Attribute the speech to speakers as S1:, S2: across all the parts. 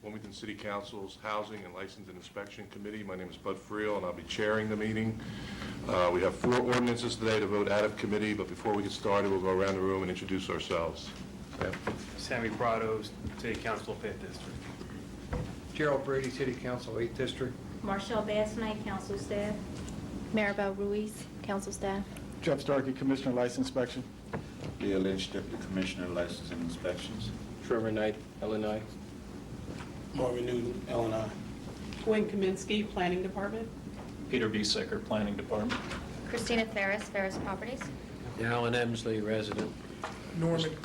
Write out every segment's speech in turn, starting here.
S1: Wilmington City Council's Housing and License and Inspection Committee. My name is Bud Friel, and I'll be chairing the meeting. We have 4 ordinances today to vote out of committee, but before we get started, we'll go around the room and introduce ourselves. Sam?
S2: Sammy Prado, City Council, 5th District.
S3: Gerald Brady, City Council, 8th District.
S4: Marshall Bass Knight, Council Staff.
S5: Maribel Ruiz, Council Staff.
S6: Jeff Starkey, Commissioner, License Inspection.
S7: Leah Lynch, Deputy Commissioner, License and Inspections.
S8: Trevor Knight, L&I.
S9: Marvin Newton, L&I.
S10: Gwen Kaminsky, Planning Department.
S8: Peter Biesecker, Planning Department.
S5: Christina Ferris, Ferris Properties.
S3: Alan Emsley, resident.
S6: Norman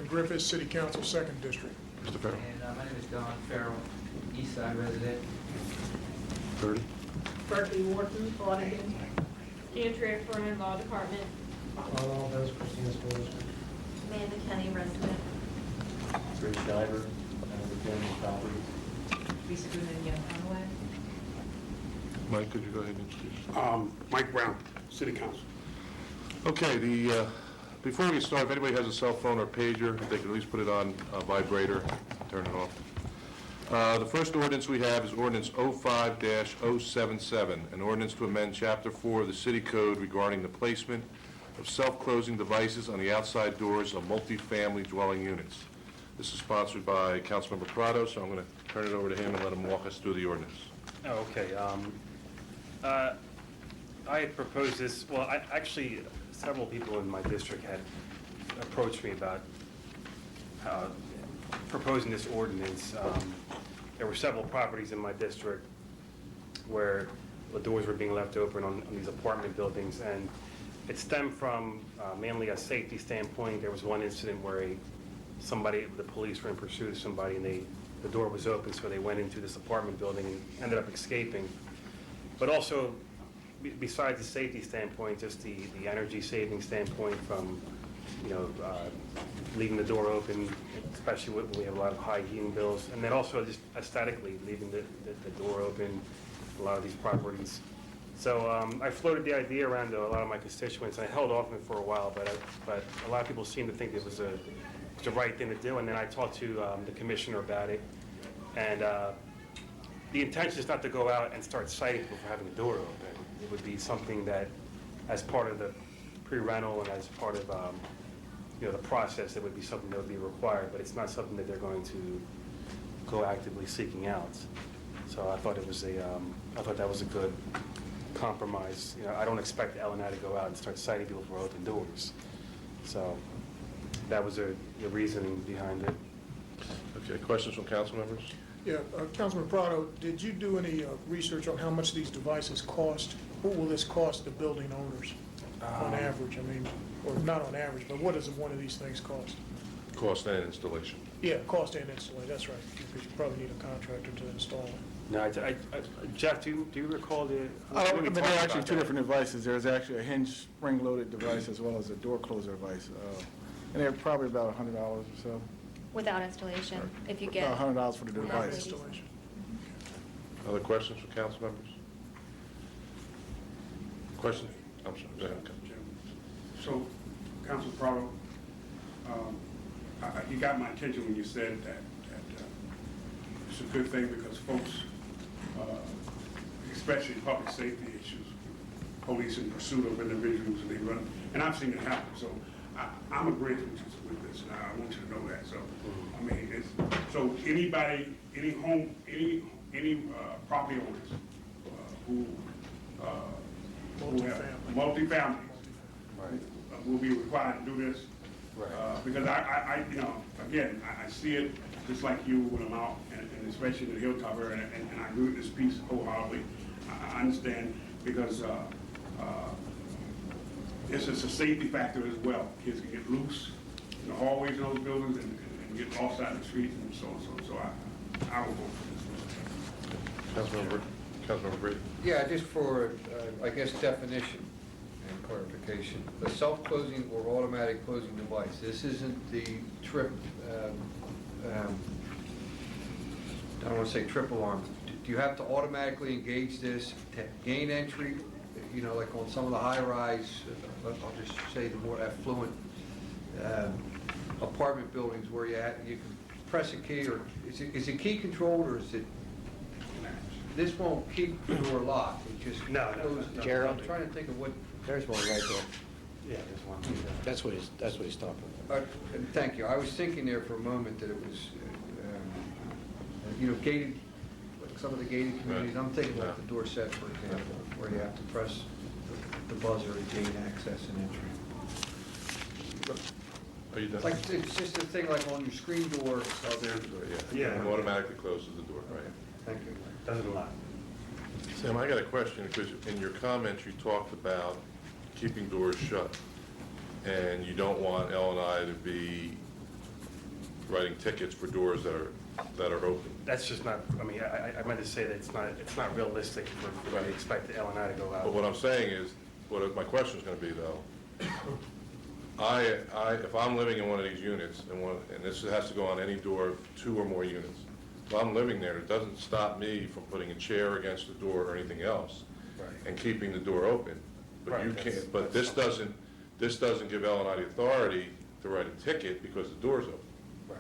S6: Griffiths, City Council, 2nd District.
S1: Mr. Farrell?
S11: And my name is Don Farrell, East Side resident.
S1: 30.
S4: Berkeley Wharton, Auditing. Andrea Fern, Law Department.
S11: All those Christina School District.
S4: Amanda Kenny, resident.
S7: Chris Diver, Identifier Properties.
S4: Lisa Goodman, Conway.
S1: Mike, could you go ahead and introduce?
S9: Mike Brown, City Council.
S1: Okay, before we get started, if anybody has a cell phone or pager, if they could at least put it on vibrator, turn it off. The first ordinance we have is Ordinance 05-077, an ordinance to amend Chapter 4 of the City Code regarding the placement of self-closing devices on the outside doors of multifamily dwelling units. This is sponsored by Councilmember Prado, so I'm going to turn it over to him and let him walk us through the ordinance.
S2: Oh, okay. I had proposed this, well, actually, several people in my district had approached me about proposing this ordinance. There were several properties in my district where the doors were being left open on these apartment buildings, and it stemmed from mainly a safety standpoint. There was one incident where the police were in pursuit of somebody, and the door was open, so they went into this apartment building and ended up escaping. But also, besides the safety standpoint, just the energy saving standpoint from, leaving the door open, especially when we have a lot of high heating bills, and then also just aesthetically leaving the door open, a lot of these properties. So I floated the idea around to a lot of my constituents. I held off on it for a while, but a lot of people seemed to think it was the right thing to do, and then I talked to the commissioner about it, and the intention is not to go out and start citing people for having the door open. It would be something that, as part of the pre-rental and as part of the process, it would be something that would be required, but it's not something that they're going to go actively seeking out. So I thought that was a good compromise. I don't expect L&I to go out and start citing people for open doors. So that was the reasoning behind it.
S1: Okay, questions from council members?
S6: Yeah, Councilman Prado, did you do any research on how much these devices cost? What will this cost the building owners on average? I mean, or not on average, but what does one of these things cost?
S1: Cost and installation.
S6: Yeah, cost and installation, that's right, because you probably need a contractor to install it.
S2: No, Jeff, do you recall the?
S6: There are actually 2 different devices. There's actually a hinge spring-loaded device as well as a door closer device. And they're probably about $100 or so.
S5: Without installation, if you get
S6: About $100 for the device.
S5: installation.
S1: Other questions from council members? Questions? I'm sorry, go ahead.
S9: So, Council Prado, you got my attention when you said that it's a good thing because folks, especially public safety issues, police in pursuit of individuals and they run, and I've seen it happen. So I'm agreeing with this, and I want you to know that. So, I mean, so anybody, any property owners who have multifamily will be required to do this.
S2: Right.
S9: Because I again, I see it just like you when I'm out, and especially in the Hilltop area, and I agree with this piece wholeheartedly. I understand because it's just a safety factor as well. Kids can get loose in the hallways of those buildings and get lost out in the streets and so on. So I will vote for this.
S1: Councilmember Brady.
S3: Yeah, just for, I guess, definition and clarification. The self-closing or automatic closing device, this isn't the I don't want to say triple arm. Do you have to automatically engage this to gain entry? Like on some of the high-rise, I'll just say the more affluent apartment buildings where you can press a key, or is it key controlled, or is it, this won't keep the door locked, it just
S2: No, no,
S3: closes?
S2: no.
S3: I'm trying to think of what,
S11: There's one right there.
S2: Yeah, there's one.
S11: That's what he's talking about.
S3: and thank you, I was thinking there for a moment that it was, you know, gated, like some of the gated communities, I'm thinking like the Dorset, for example, where you have to press the buzzer to gain access and entry.
S1: Are you done?
S3: Like, it's just a thing like on your screen door.
S1: Oh, there's the door, yeah.
S2: Yeah.
S1: It automatically closes the door, right?
S3: Thank you.
S2: Doesn't lock.
S1: Sam, I got a question, because in your comments, you talked about keeping doors shut, and you don't want L&I to be writing tickets for doors that are open.
S2: That's just not, I mean, I meant to say that it's not realistic for me to expect the L&I to go out.
S1: But what I'm saying is, my question's gonna be though, if I'm living in one of these units, and this has to go on any door, 2 or more units, if I'm living there, it doesn't stop me from putting a chair against the door or anything else,
S2: Right.
S1: and keeping the door open. But
S2: Right,
S1: you
S2: that's-
S1: can't, but
S2: that's
S1: this doesn't give L&I the authority to write a ticket because the door's open.
S2: Right.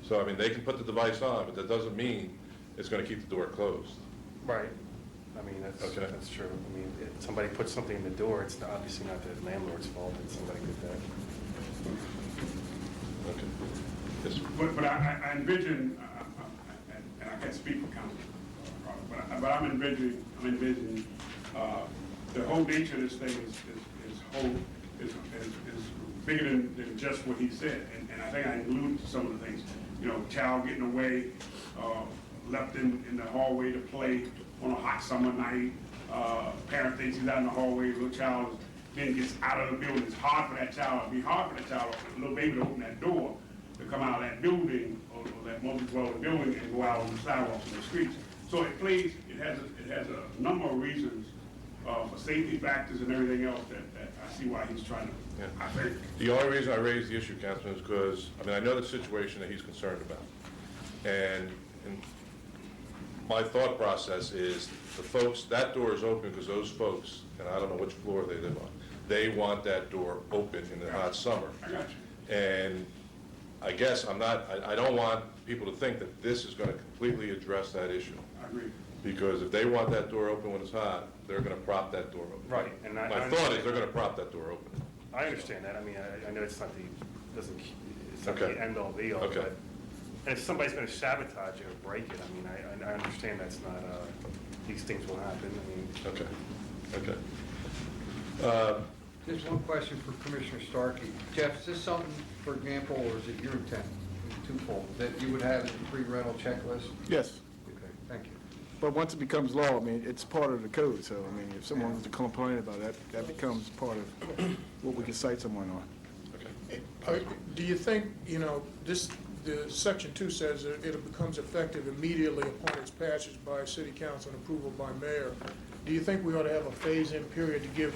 S1: So, I mean, they can put the device on, but that doesn't mean it's gonna keep the door closed.
S2: Right. I mean,
S1: Okay.
S2: that's true. I mean, if somebody puts something in the door, it's obviously not the landlord's fault that somebody did that.
S1: Okay. Yes, sir.
S9: But I envision, and I can't speak for council, but I'm envisioning, the whole nature of this thing is bigger than just what he said. And I think I alluded to some of the things, you know, child getting away, left in the hallway to play on a hot summer night, parent thinks he's out in the hallway, little child then gets out of the building. It's hard for that child, it'd be hard for that child, little baby to open that door, to come out of that building, or that multi-dwelling building, and go out on the sidewalks and the streets. So it has a number of reasons, for safety factors and everything else that I see why he's trying to,
S1: Yeah.
S9: I think.
S1: The only reason I raised the issue, Councilman, is because, I mean, I know the situation that he's concerned about. And my thought process is, the folks, that door is open because those folks, and I don't know which floor they live on, they want that door open in the hot summer.
S9: I got you.
S1: And I guess I don't want people to think that this is gonna completely address that issue.
S9: I agree.
S1: Because if they want that door open when it's hot, they're gonna prop that door open.
S2: Right, and I
S1: My thought
S2: understand.
S1: is, they're gonna prop that door open.
S2: I understand that. I mean, I know it's not it's not
S1: Okay.
S2: the end all be all,
S1: Okay.
S2: but, and if somebody's gonna sabotage it or break it, I mean, I understand that's not, these things will happen. I mean,
S1: Okay.
S3: Just one question for Commissioner Starkey. Jeff, is this something, for example, or is it your intent, twofold, that you would have in the pre-rental checklist?
S12: Yes,
S3: Okay, thank you.
S12: but once it becomes law, I mean, it's part of the code, so, I mean, if someone was to complain about that, that becomes part of what we can cite someone on.
S6: Do you think, you know, the Section 2 says that it becomes effective immediately upon its passage by city council and approval by mayor. Do you think we ought to have a phase-in period to give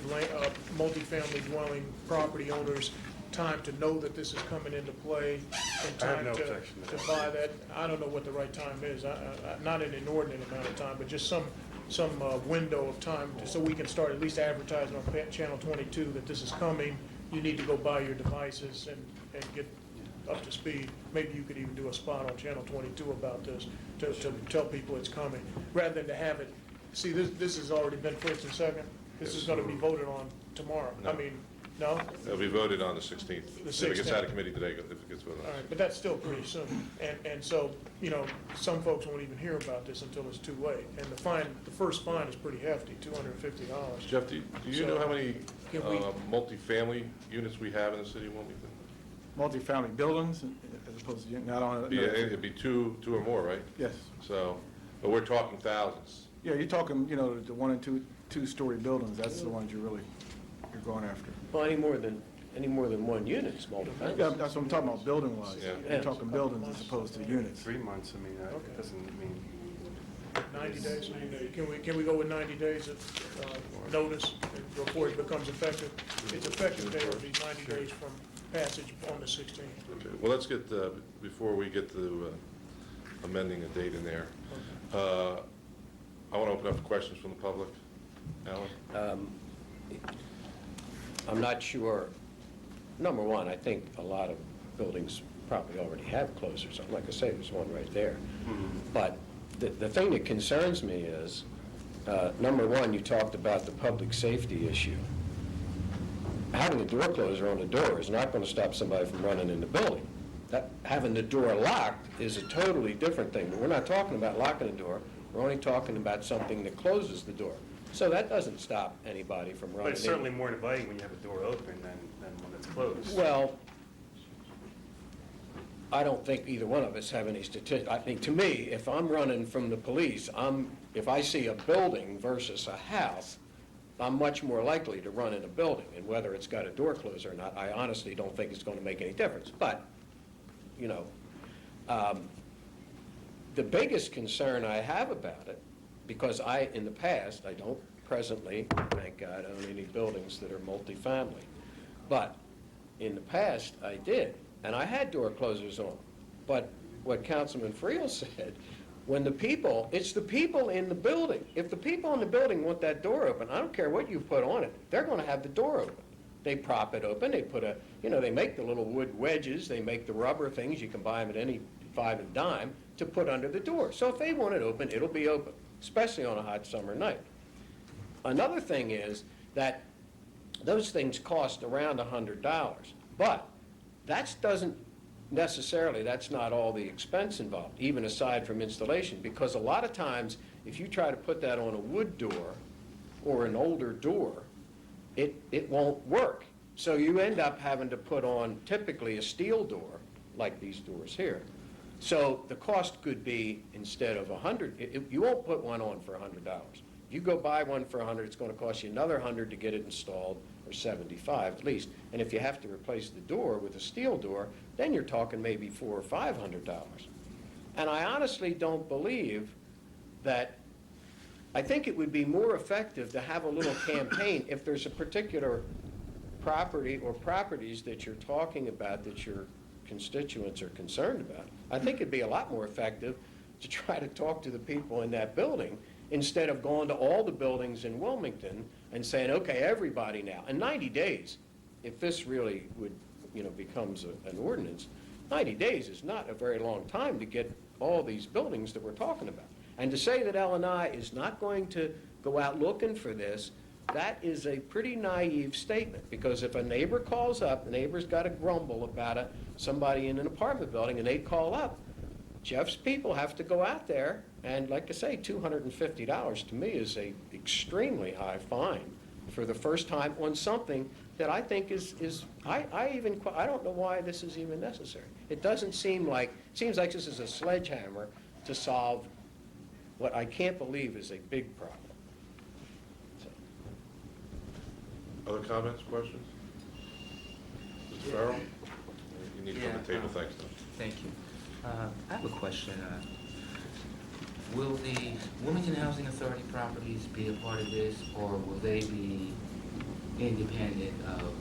S6: multifamily dwelling property owners time to know that this is coming into play and
S2: I have
S6: time
S2: no
S6: to
S2: objection to that.
S6: buy that? I don't know what the right time is, not an inordinate amount of time, but just some window of time, so we can start at least advertising on Channel 22 that this is coming. You need to go buy your devices and get up to speed. Maybe you could even do a spot on Channel 22 about this, to tell people it's coming, rather than to have it. See, this has already been first and second. This is gonna be voted on tomorrow. I mean, no?
S1: It'll be voted on the 16th.
S6: The
S1: If it gets
S6: 16th.
S1: out of committee today, if it gets voted
S6: All
S1: on.
S6: right, but that's still pretty soon. And so, you know, some folks won't even hear about this until it's too late. And the first fine is pretty hefty, $250.
S1: Jeff, do you know how many
S6: Can we-
S1: multifamily units we have in the city of Wilmington?
S12: Multifamily buildings, as opposed to, not on.
S1: Yeah, it'd be two or more, right?
S12: Yes.
S1: So, but we're talking thousands.
S12: Yeah, you're talking, you know, the 1 and 2-story buildings, that's the ones you're going after.
S11: Well, any more than one unit is multifamily.
S12: Yeah, that's what I'm talking about, building-wise.
S1: Yeah.
S12: You're talking buildings as opposed to units.
S2: 3 months, I mean, it doesn't mean,
S6: 90 days? Can we go with 90 days of notice before it becomes effective? Its effective date will be 90 days from passage on the 16th.
S1: Okay, well, let's get, before we get to amending a date in there, I want to open up for questions from the public. Alan?
S11: I'm not sure, number one, I think a lot of buildings probably already have closers on. Like I say, there's one right there. But the thing that concerns me is, number one, you talked about the public safety issue. Having a door closer on the door is not going to stop somebody from running in the building. Having the door locked is a totally different thing. But we're not talking about locking the door. We're only talking about something that closes the door. So that doesn't stop anybody from running in.
S2: But it's certainly more inviting when you have a door open than one that's closed.
S11: Well, I don't think either one of us have any statistics. I think, to me, if I'm running from the police, if I see a building versus a house, I'm much more likely to run in a building. And whether it's got a door closer or not, I honestly don't think it's going to make any difference. But, you know, the biggest concern I have about it, because in the past, I don't presently, thank God, own any buildings that are multifamily. But in the past, I did. And I had door closers on. But what Councilman Friel said, when it's the people in the building. If the people in the building want that door open, I don't care what you put on it, they're going to have the door open. They prop it open, they put they make the little wood wedges, they make the rubber things, you can buy them at any 5 and dime, to put under the door. So if they want it open, it'll be open, especially on a hot summer night. Another thing is that those things cost around $100, but that's not all the expense involved, even aside from installation, because a lot of times, if you try to put that on a wood door or an older door, it won't work. So you end up having to put on typically a steel door, like these doors here. So the cost could be, instead of $100, you won't put one on for $100. If you go buy one for $100, it's going to cost you another $100 to get it installed, or $75 at least. And if you have to replace the door with a steel door, then you're talking maybe $400 or $500. And I honestly don't believe that. I think it would be more effective to have a little campaign if there's a particular property or properties that you're talking about that your constituents are concerned about. I think it'd be a lot more effective to try to talk to the people in that building instead of going to all the buildings in Wilmington and saying, okay, everybody now. In 90 days, if this really would, becomes an ordinance, 90 days is not a very long time to get all these buildings that we're talking about. And to say that L&I is not going to go out looking for this, that is a pretty naive statement, because if a neighbor calls up, the neighbor's got a grumble about somebody in an apartment building, and they call up, Jeff's people have to go out there, and like I say, $250 to me is a extremely high fine for the first time on something that I think I don't know why this is even necessary. It seems like this is a sledgehammer to solve what I can't believe is a big problem.
S1: Other comments, questions? Mr. Farrell? You need to come to the table, thanks, Tom.
S13: Thank you. I have a question. Will the Wilmington Housing Authority properties be a part of this, or will they be independent of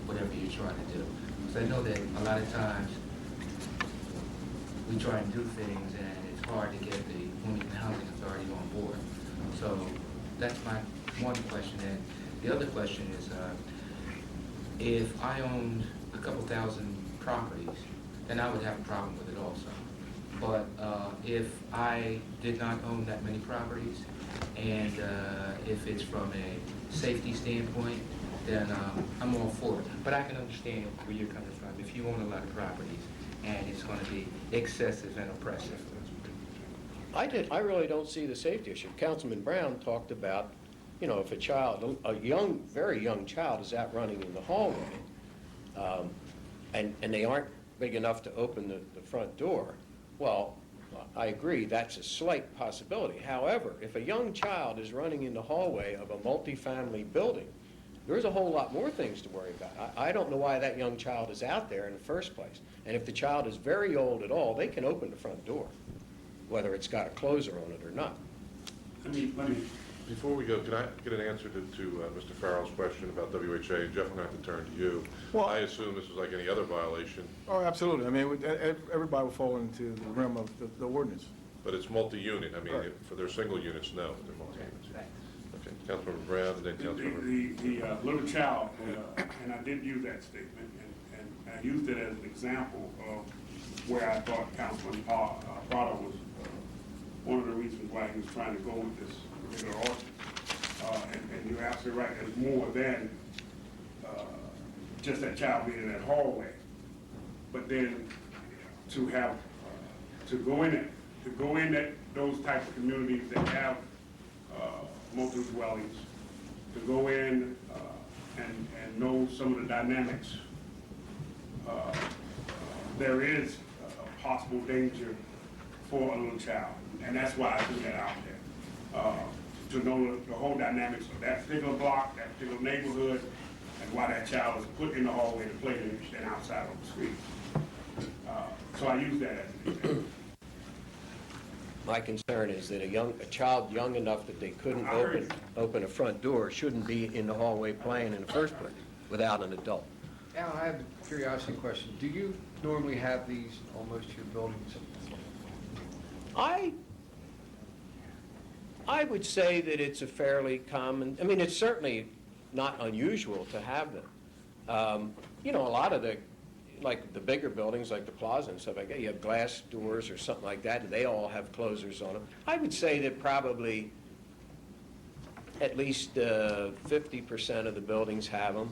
S13: whatever you're trying to do? Because I know that a lot of times we try and do things, and it's hard to get the Wilmington Housing Authority on board. So that's my one question. And the other question is, if I owned a couple thousand properties, then I would have a problem with it also. But if I did not own that many properties, and if it's from a safety standpoint, then I'm all for it. But I can understand where you're coming from. If you own a lot of properties, and it's going to be excessive and oppressive.
S11: I really don't see the safety issue. Councilman Brown talked about, if a child, very young child is out running in the hallway, and they aren't big enough to open the front door, well, I agree, that's a slight possibility. However, if a young child is running in the hallway of a multifamily building, there's a whole lot more things to worry about. I don't know why that young child is out there in the first place. And if the child is very old at all, they can open the front door, whether it's got a closer on it or not.
S9: Let me.
S1: Before we go, can I get an answer to Mr. Farrell's question about WHA? Jeff, I'm going to have to turn to you.
S12: Well,
S1: I assume this was like any other violation.
S12: Oh, absolutely. I mean, everybody will fall into the realm of the ordinance.
S1: But it's multi-unit. I mean,
S12: Right.
S1: for their single units, no, they're multi-units. Okay, Councilmember Brown, and then Councilmember.
S9: The little child, and I did use that statement, and I used it as an example of where I thought Councilman Prado was, one of the reasons why he was trying to go with this particular ordinance. And you're absolutely right, there's more than just that child being in that hallway. But then to have, to go in at those type of communities that have multiple dwellings, to go in and know some of the dynamics, there is a possible danger for a little child. And that's why I threw that out there. To know the whole dynamics of that particular block, that particular neighborhood, and why that child is put in the hallway to play and outside on the street. So I use that as an example.
S11: My concern is that a child young enough that they couldn't open a front door shouldn't be in the hallway playing in the first place without an adult.
S3: Al, I have a curiosity question. Do you normally have these on most of your buildings?
S11: I would say that it's a fairly common, I mean, it's certainly not unusual to have them. You know, a lot of like the bigger buildings, like the plaza and stuff like that, you have glass doors or something like that, and they all have closers on them. I would say that probably at least 50% of the buildings have them.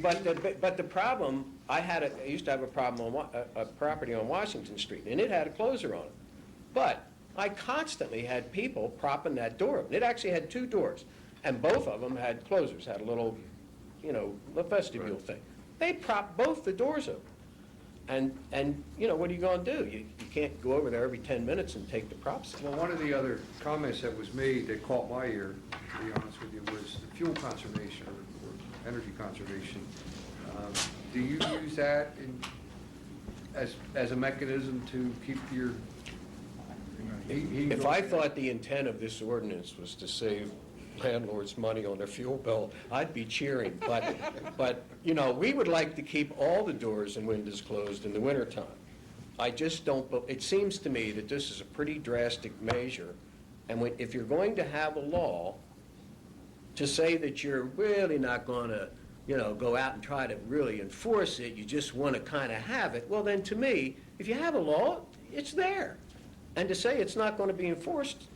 S11: But the problem, I used to have a problem on a property on Washington Street, and it had a closer on it. But I constantly had people propping that door open. It actually had two doors, and both of them had closers, had a little, you know, a vestibule thing. They propped both the doors open. And you know, what are you going to do? You can't go over there every 10 minutes and take the props out.
S3: Well, one of the other comments that was made that caught my ear, to be honest with you, was the fuel conservation or energy conservation. Do you use that as a mechanism to keep your heat?
S11: If I thought the intent of this ordinance was to save landlords money on their fuel bill, I'd be cheering. But you know, we would like to keep all the doors and windows closed in the wintertime. I just don't, it seems to me that this is a pretty drastic measure. And if you're going to have a law to say that you're really not going to, you know, go out and try to really enforce it, you just want to kind of have it, well then to me, if you have a law, it's there. And to say it's not going to be enforced,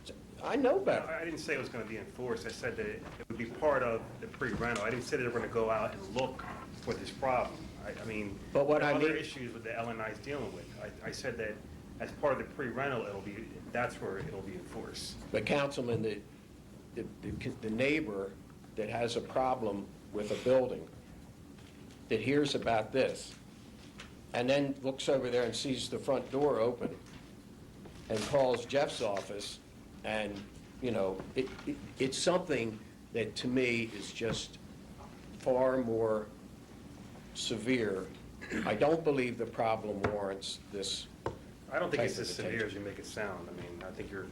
S11: I know better.
S2: I didn't say it was going to be enforced. I said that it would be part of the pre-rental. I didn't say that they were going to go out and look for this problem. I mean,
S11: but what
S2: there are
S11: I
S2: other
S11: mean,
S2: issues with the LNI is dealing with. I said that as part of the pre-rental, that's where it'll be enforced.
S11: But Councilman, the neighbor that has a problem with a building, that hears about this, and then looks over there and sees the front door open, and calls Jeff's office, and, you know, it's something that to me is just far more severe. I don't believe the problem warrants this.
S2: I don't think it's
S11: type of
S2: as severe
S11: attention.
S2: as you make it sound. I mean, I think you're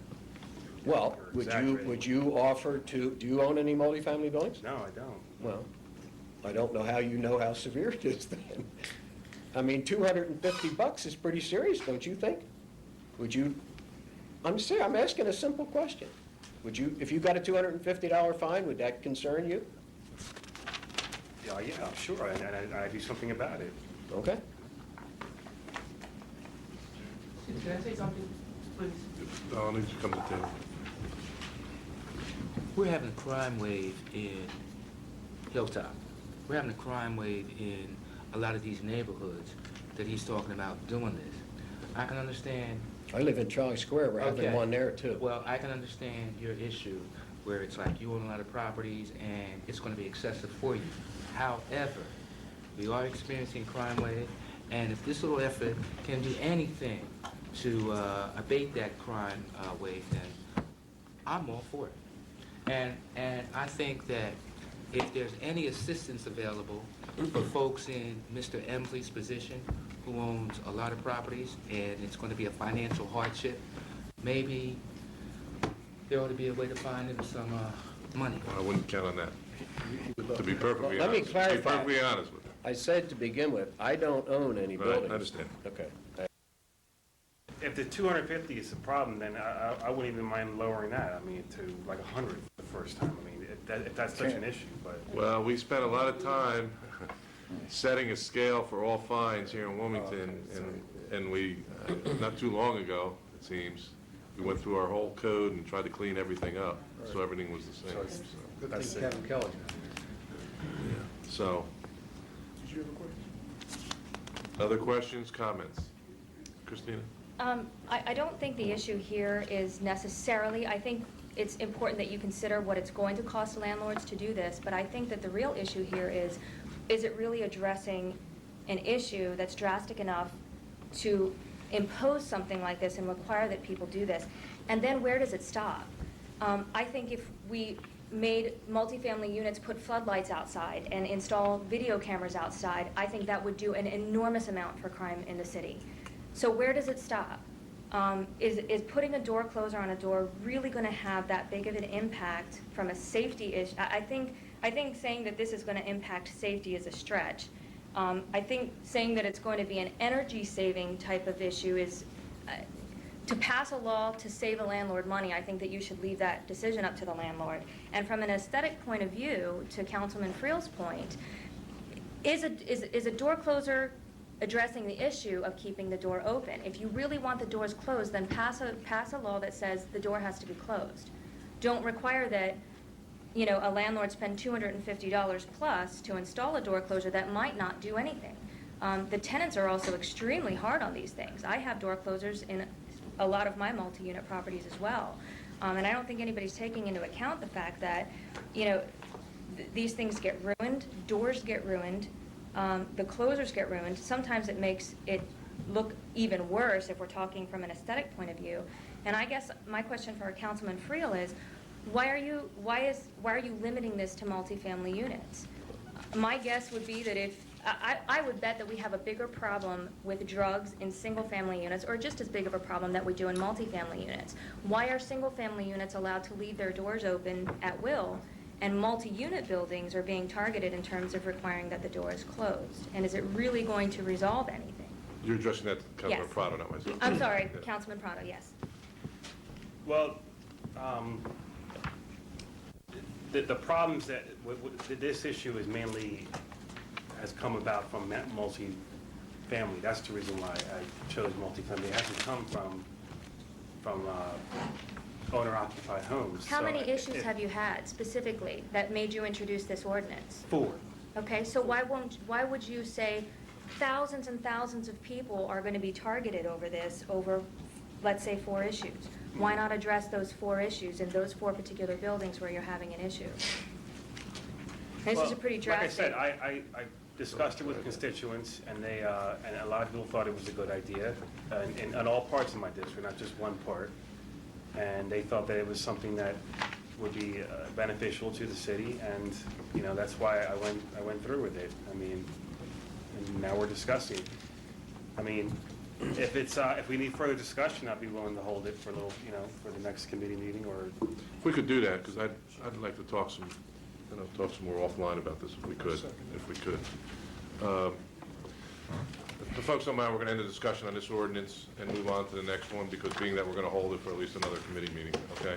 S11: Well,
S2: you're exaggerating.
S11: would you offer to, do you own any multifamily buildings?
S2: No, I don't.
S11: Well, I don't know how you know how severe it is then. I mean, $250 is pretty serious, don't you think? Would you, I'm asking a simple question. Would you, if you got a $250 fine, would that concern you?
S2: Yeah, sure, and I do something about it.
S11: Okay.
S10: Can I say something, please?
S1: I'll need you to come to the table.
S13: We're having a crime wave in Hilltop. We're having a crime wave in a lot of these neighborhoods that he's talking about doing this. I can understand.
S11: I live in Charlie Square, we're having
S13: Okay.
S11: one there too.
S13: Well, I can understand your issue where it's like you own a lot of properties and it's going to be excessive for you. However, we are experiencing crime wave, and if this little effort can do anything to abate that crime wave, then I'm all for it. And I think that if there's any assistance available for folks in Mr. Emsley's position, who owns a lot of properties, and it's going to be a financial hardship, maybe there ought to be a way to find him some money.
S1: I wouldn't count on that, to be perfectly
S11: Let me
S1: honest.
S11: clarify.
S1: To be perfectly honest with you.
S11: I said to begin with, I don't own any
S1: Right,
S11: buildings.
S1: I understand.
S11: Okay.
S2: If the 250 is a problem, then I wouldn't even mind lowering that. I mean, to like 100 the first time. I mean, if that's such an issue, but.
S1: Well, we spent a lot of time setting a scale for all fines here in Wilmington, And we, not too long ago, it seems, we went through our whole code and tried to clean everything up, so everything was the same.
S2: it's-
S3: Good
S2: That's
S3: thing
S2: it.
S3: Kevin Kelly.
S1: So,
S6: Did you have a question?
S1: other questions, comments? Christina?
S5: I don't think the issue here is necessarily, I think it's important that you consider what it's going to cost landlords to do this, but I think that the real issue here is it really addressing an issue that's drastic enough to impose something like this and require that people do this? And then where does it stop? I think if we made multifamily units put floodlights outside and install video cameras outside, I think that would do an enormous amount for crime in the city. So where does it stop? Is putting a door closer on a door really going to have that big of an impact from a safety issue? I think saying that this is going to impact safety is a stretch. I think saying that it's going to be an energy-saving type of issue is, to pass a law to save a landlord money, I think that you should leave that decision up to the landlord. And from an aesthetic point of view, to Councilman Friel's point, is a door closer addressing the issue of keeping the door open? If you really want the doors closed, then pass a law that says the door has to be closed. Don't require that, you know, a landlord spend $250 plus to install a door closure that might not do anything. The tenants are also extremely hard on these things. I have door closers in a lot of my multi-unit properties as well. And I don't think anybody's taking into account the fact that, you know, these things get ruined, doors get ruined, the closers get ruined. Sometimes it makes it look even worse if we're talking from an aesthetic point of view. And I guess my question for Councilman Friel is, why are you limiting this to multifamily units? My guess would be that if I would bet that we have a bigger problem with drugs in single-family units, or just as big of a problem that we do in multifamily units. Why are single-family units allowed to leave their doors open at will, and multi-unit buildings are being targeted in terms of requiring that the door is closed? And is it really going to resolve anything?
S1: You're addressing that to Councilman
S5: Yes.
S1: Prado, not myself.
S5: I'm sorry,
S1: Yeah.
S5: Councilman Prado, yes.
S2: Well, the problems that, this issue is mainly, has come about from multi-family. That's the reason why I chose multi-family. It hasn't come from owner-occupied homes.
S5: How
S2: So
S5: many issues
S2: if-
S5: have you had specifically that made you introduce this ordinance?
S2: 4.
S5: Okay, so why would you say thousands and thousands of people are going to be targeted over this, over, let's say, 4 issues? Why not address those 4 issues in those 4 particular buildings where you're having an issue? This is a pretty drastic.
S2: Like I said, I discussed it with constituents, and they, and a lot of people thought it was a good idea, in all parts of my district, not just one part. And they thought that it was something that would be beneficial to the city, and, you know, that's why I went through with it. I mean, and now we're discussing. I mean, if we need further discussion, I'd be willing to hold it for a little, you know, for the next committee meeting, or.
S1: If we could do that, because I'd like to talk some more offline about this if we could. The folks don't mind, we're going to end the discussion on this ordinance and move on to the next one, because being that we're going to hold it for at least another committee meeting, okay?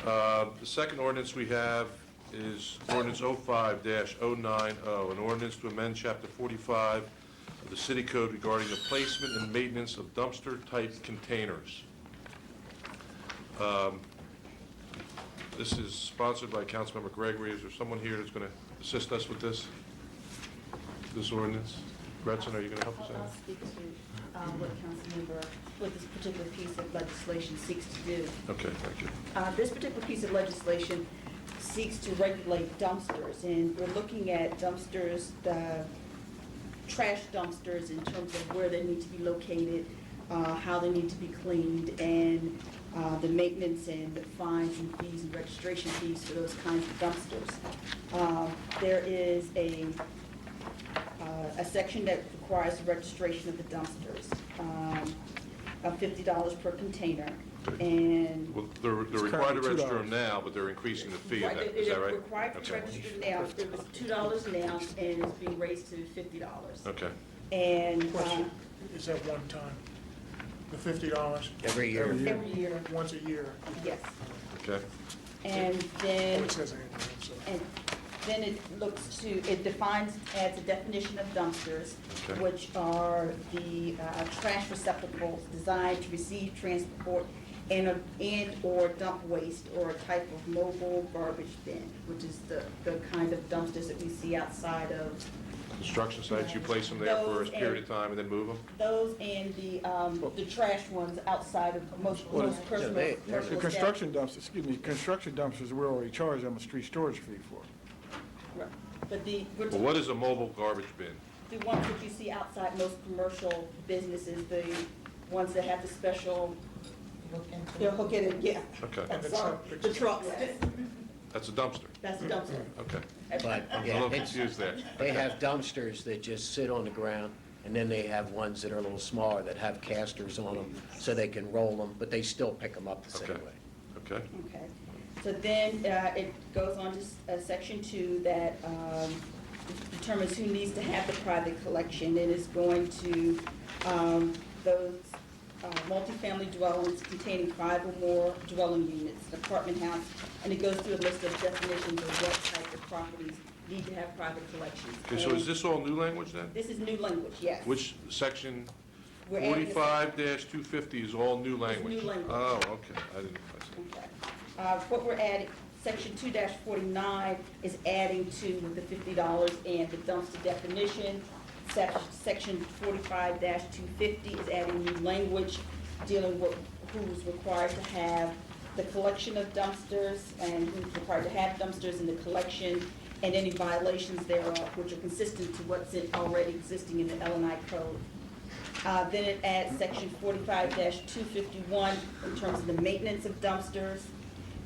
S1: The second ordinance we have is ordinance 05-090, an ordinance to amend Chapter 45 of the City Code regarding the placement and maintenance of dumpster-type containers. This is sponsored by Councilmember Gregory. Is there someone here that's going to assist us with this ordinance? Gretchen, are you going to help us
S10: I'll
S1: out?
S10: speak to what this particular piece of legislation seeks to do.
S1: Okay, thank you.
S10: This particular piece of legislation seeks to regulate dumpsters, and we're looking at dumpsters, the trash dumpsters, in terms of where they need to be located, how they need to be cleaned, and the maintenance and the fines and fees and registration fees for those kinds of dumpsters. There is a section that requires the registration of the dumpsters, of $50 per container, and.
S1: Well, they're required to register them now, but they're increasing the fee.
S10: Right,
S1: Is that right?
S10: It's required to
S1: Okay.
S10: register now. It was $2 now, and it's being raised to $50.
S1: Okay.
S10: And
S6: Question, is that one time? The $50?
S11: Every year.
S10: every year,
S6: Once a year?
S10: yes.
S1: Okay.
S10: And
S6: Oh,
S10: then,
S6: it says annually, I'm sorry.
S10: Then it looks to, it defines, adds a definition of dumpsters,
S1: Okay.
S10: which are the trash receptacles designed to receive, transport, and/or dump waste, or a type of mobile garbage bin, which is the kind of dumpsters that we see outside of
S1: Construction sites, you place them there for a period of time and then move them?
S10: those, and the trash ones outside of most personal.
S11: they-
S10: commercial
S12: The construction dumpsters, construction dumpsters, we're already charged them a street storage fee for.
S10: Right. But
S1: Well, what is a mobile garbage bin?
S10: the ones that you see outside most commercial businesses, the ones that have the special, they'll hook it in, yeah.
S1: Okay,
S6: And the
S10: Sorry,
S6: truck-
S10: the trucks,
S1: that's a dumpster.
S10: that's the dumpster.
S1: Okay.
S11: But,
S1: I'm a
S11: yeah,
S1: little
S11: it's,
S1: confused there.
S11: they have dumpsters that just sit on the ground, and then they have ones that are a little smaller that have casters on them, so they can roll them, but they still pick them up the same
S1: Okay.
S11: way.
S1: Okay.
S10: Okay, so then it goes on to section 2 that determines who needs to have the private collection. It is going to those multifamily dwellings containing 5 or more dwelling units, an apartment house, and it goes through a list of definitions of what type of properties need to have private collections.
S1: Okay, so is this all new language then?
S10: This is new language, yes.
S1: Which section?
S10: We're adding a-
S1: 45-250 is all new language?
S10: new language.
S1: Oh, okay, I didn't, I see.
S10: Okay. What we're adding, section 2-49 is adding to the $50 and the dumpster definition. Section 45-250 is adding new language dealing with who's required to have the collection of dumpsters and who's required to have dumpsters in the collection and any violations thereof, which are consistent to what's already existing in the L&I code. Then it adds section 45-251 in terms of the maintenance of dumpsters,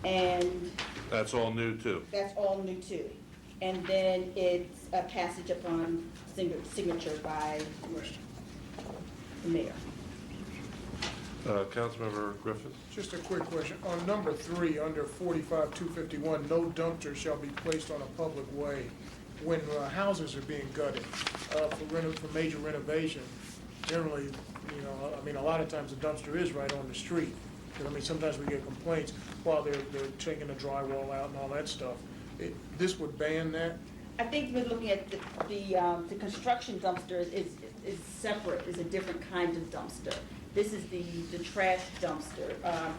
S10: and
S1: That's all new too?
S10: that's all new too. And then it's a passage upon signature by the mayor.
S1: Councilmember Griffin?
S6: Just a quick question. On number 3, under 45-251, no dumpster shall be placed on a public way. When houses are being gutted for major renovation, generally, I mean, a lot of times the dumpster is right on the street. 'Cause, I mean, sometimes we get complaints while they're taking the drywall out and all that stuff. This would ban that?
S10: I think we're looking at the construction dumpster is separate, is a different kind of dumpster. This is the trash dumpster that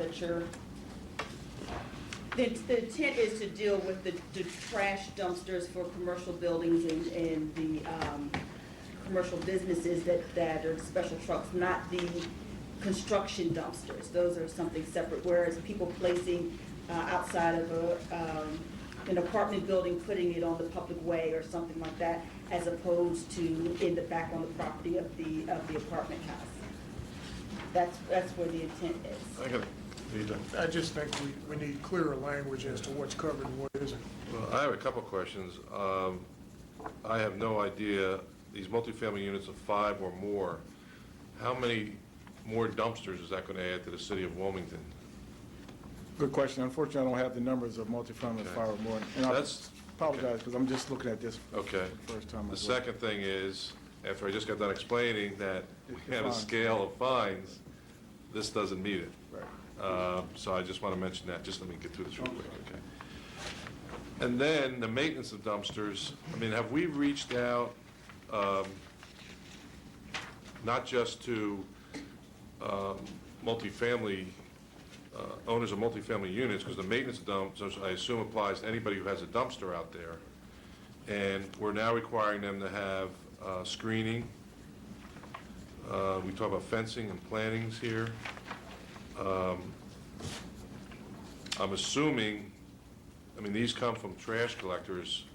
S10: the intent is to deal with the trash dumpsters for commercial buildings and the commercial businesses that are special trucks, not the construction dumpsters. Those are something separate, whereas people placing outside of an apartment building, putting it on the public way or something like that, as opposed to in the back on the property of the apartment house. That's where the intent is.
S1: I got it.
S6: I just think we need clearer language as to what's covered and what isn't.
S1: Well, I have a couple questions. I have no idea, these multifamily units of 5 or more, how many more dumpsters is that going to add to the city of Wilmington?
S12: Good question. Unfortunately, I don't have the numbers of multifamily
S1: Okay.
S12: 5 or more. And I
S1: That's-
S12: apologize, because I'm just looking at this for
S1: Okay.
S12: the first time.
S1: The
S12: as well.
S1: second thing is, after I just got done explaining that we have a
S12: Fines.
S1: scale of fines, this doesn't meet it.
S12: Right.
S1: So I just want to mention that, just let me get through this real quick, okay? And then the maintenance of dumpsters, I mean, have we reached out, not just to multifamily, owners of multifamily units, because the maintenance of dumpsters, I assume, applies to anybody who has a dumpster out there. And we're now requiring them to have screening. We talk about fencing and plantings here. I'm assuming, I mean, these come from trash collectors.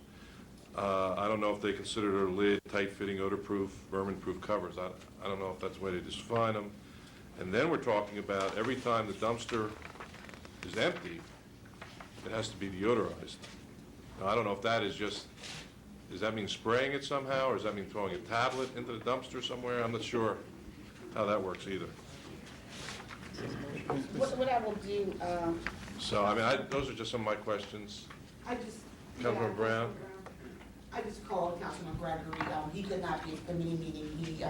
S1: I don't know if they consider their lid tight-fitting, odor-proof, vermin-proof covers. I don't know if that's the way they define them. And then we're talking about every time the dumpster is empty, it has to be deodorized. Now, I don't know if that is just, does that mean spraying it somehow, or does that mean throwing a tablet into the dumpster somewhere? I'm not sure how that works either.
S10: What I will do,
S1: So, I mean, those are just some of my questions.
S14: I just.
S1: Councilman Brown?
S14: I just called Councilman Gregory. He could not be at the committee meeting. He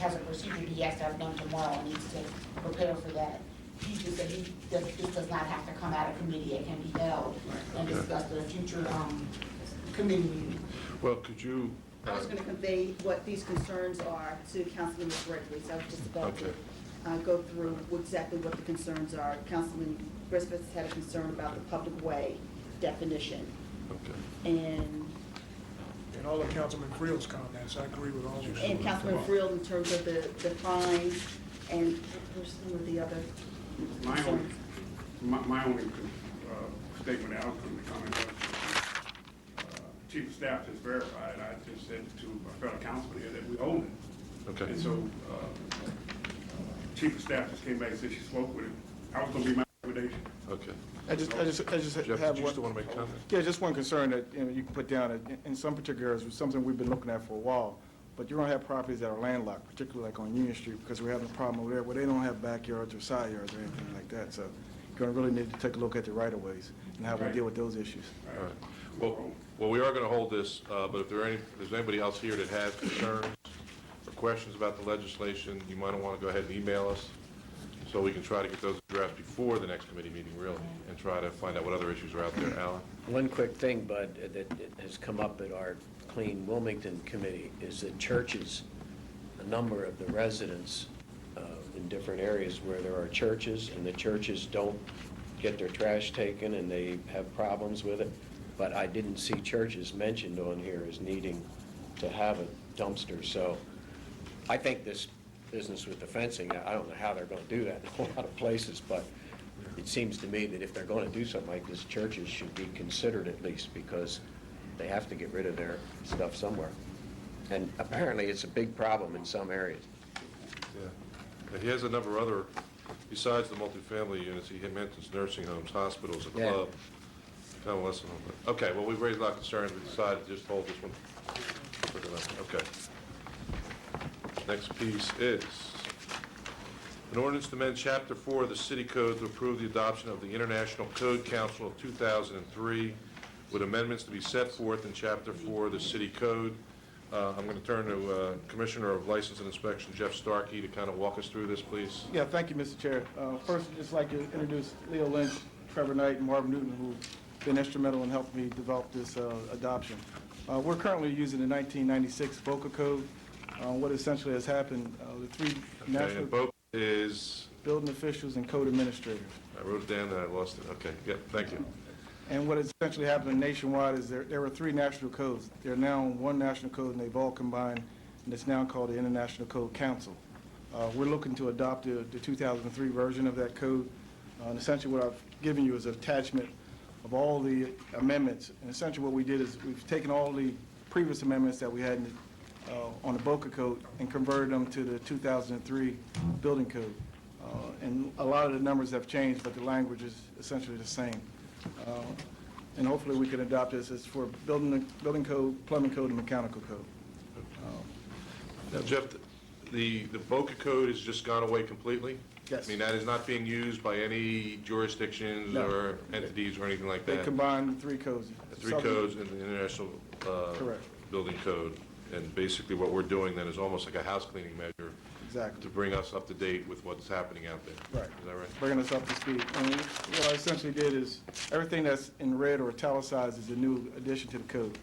S14: has a procedure he has to have done tomorrow and needs to prepare for that. he just said this does not have to come out of committee, it can be held and discussed at a future, committee meeting.
S1: Well, could you?
S10: I was going to convey what these concerns are to Councilman Gregory, so I was just about to go through exactly what the concerns are. Councilman Griffiths had a concern about the public way definition.
S1: Okay.
S10: And
S6: all of Councilman Friel's comments, I agree with all of them.
S10: And Councilman Friel in terms of the fines and where's some of the other
S9: My
S10: concerns?
S9: my only statement out from the comment was, Chief of Staff just verified, I just said to my fellow councilman here that we own it.
S1: Okay.
S9: And so, Chief of Staff just came back and said she spoke with him. That was gonna be my recommendation.
S1: Okay.
S12: I just
S1: Jeff,
S12: have
S1: did you
S12: one.
S1: still want to make a comment?
S12: Yeah, just one concern that, you can put down, in some particular areas, something we've been looking at for a while, but you don't have properties that are landlocked, particularly like on Union Street, because we're having a problem over there where they don't have backyards or side yards or anything like that, so you're gonna really need to take a look at the right-of-ways and how we deal with those issues.
S1: All right. Well, we are going to hold this, but if there's anybody else here that has concerns or questions about the legislation, you might want to go ahead and email us so we can try to get those addressed before the next committee meeting, really, and try to find out what other issues are out there. Alan?
S11: One quick thing, Bud, that has come up at our Clean Wilmington Committee is that churches, a number of the residents in different areas where there are churches, and the churches don't get their trash taken and they have problems with it, but I didn't see churches mentioned on here as needing to have a dumpster. So I think this business with the fencing, I don't know how they're going to do that in a lot of places, but it seems to me that if they're going to do something like this, churches should be considered at least, because they have to get rid of their stuff somewhere. And apparently it's a big problem in some areas.
S1: Yeah. He has a number of other, besides the multifamily units, he mentions nursing homes, hospitals, a
S11: Yeah.
S1: club, convalescent home. Okay, well, we've raised a lot of concerns. We decided to just hold this one. Okay. Next piece is an ordinance to amend Chapter 4 of the City Code to approve the adoption of the International Code Council of 2003 with amendments to be set forth in Chapter 4 of the City Code. I'm going to turn to Commissioner of License and Inspection, Jeff Starkey, to kind of walk us through this, please.
S12: Yeah, thank you, Mr. Chair. First, I'd just like to introduce Leo Lynch, Trevor Knight, and Marvin Newton, who've been instrumental in helping me develop this adoption. We're currently using the 1996 VOCA code. What essentially has happened, the three
S1: Okay,
S12: national
S1: and both is,
S12: building officials and code administrators.
S1: I wrote it down and I lost it. Okay, yep, thank you.
S12: And what essentially happened nationwide is there were three national codes. They're now on one national code, and they've all combined, and it's now called the International Code Council. We're looking to adopt the 2003 version of that code. And essentially what I've given you is an attachment of all the amendments. And essentially what we did is we've taken all the previous amendments that we had on the BOCA code and converted them to the 2003 building code. And a lot of the numbers have changed, but the language is essentially the same. And hopefully we can adopt this as for building code, plumbing code, and mechanical code.
S1: Now, Jeff, the BOCA code has just gone away completely?
S12: Yes.
S1: I mean, that is not being used by any jurisdictions
S12: No.
S1: or entities or anything like
S12: They
S1: that?
S12: combined the three codes.
S1: The three codes and the International
S12: Correct.
S1: Building Code. And basically what we're doing then is almost like a house cleaning measure
S12: Exactly.
S1: to bring us up to date with what's happening out there.
S12: Right.
S1: Is that right?
S12: Bringing us up to speed. And what I essentially did is, everything that's in red or italicized is a new addition to the code,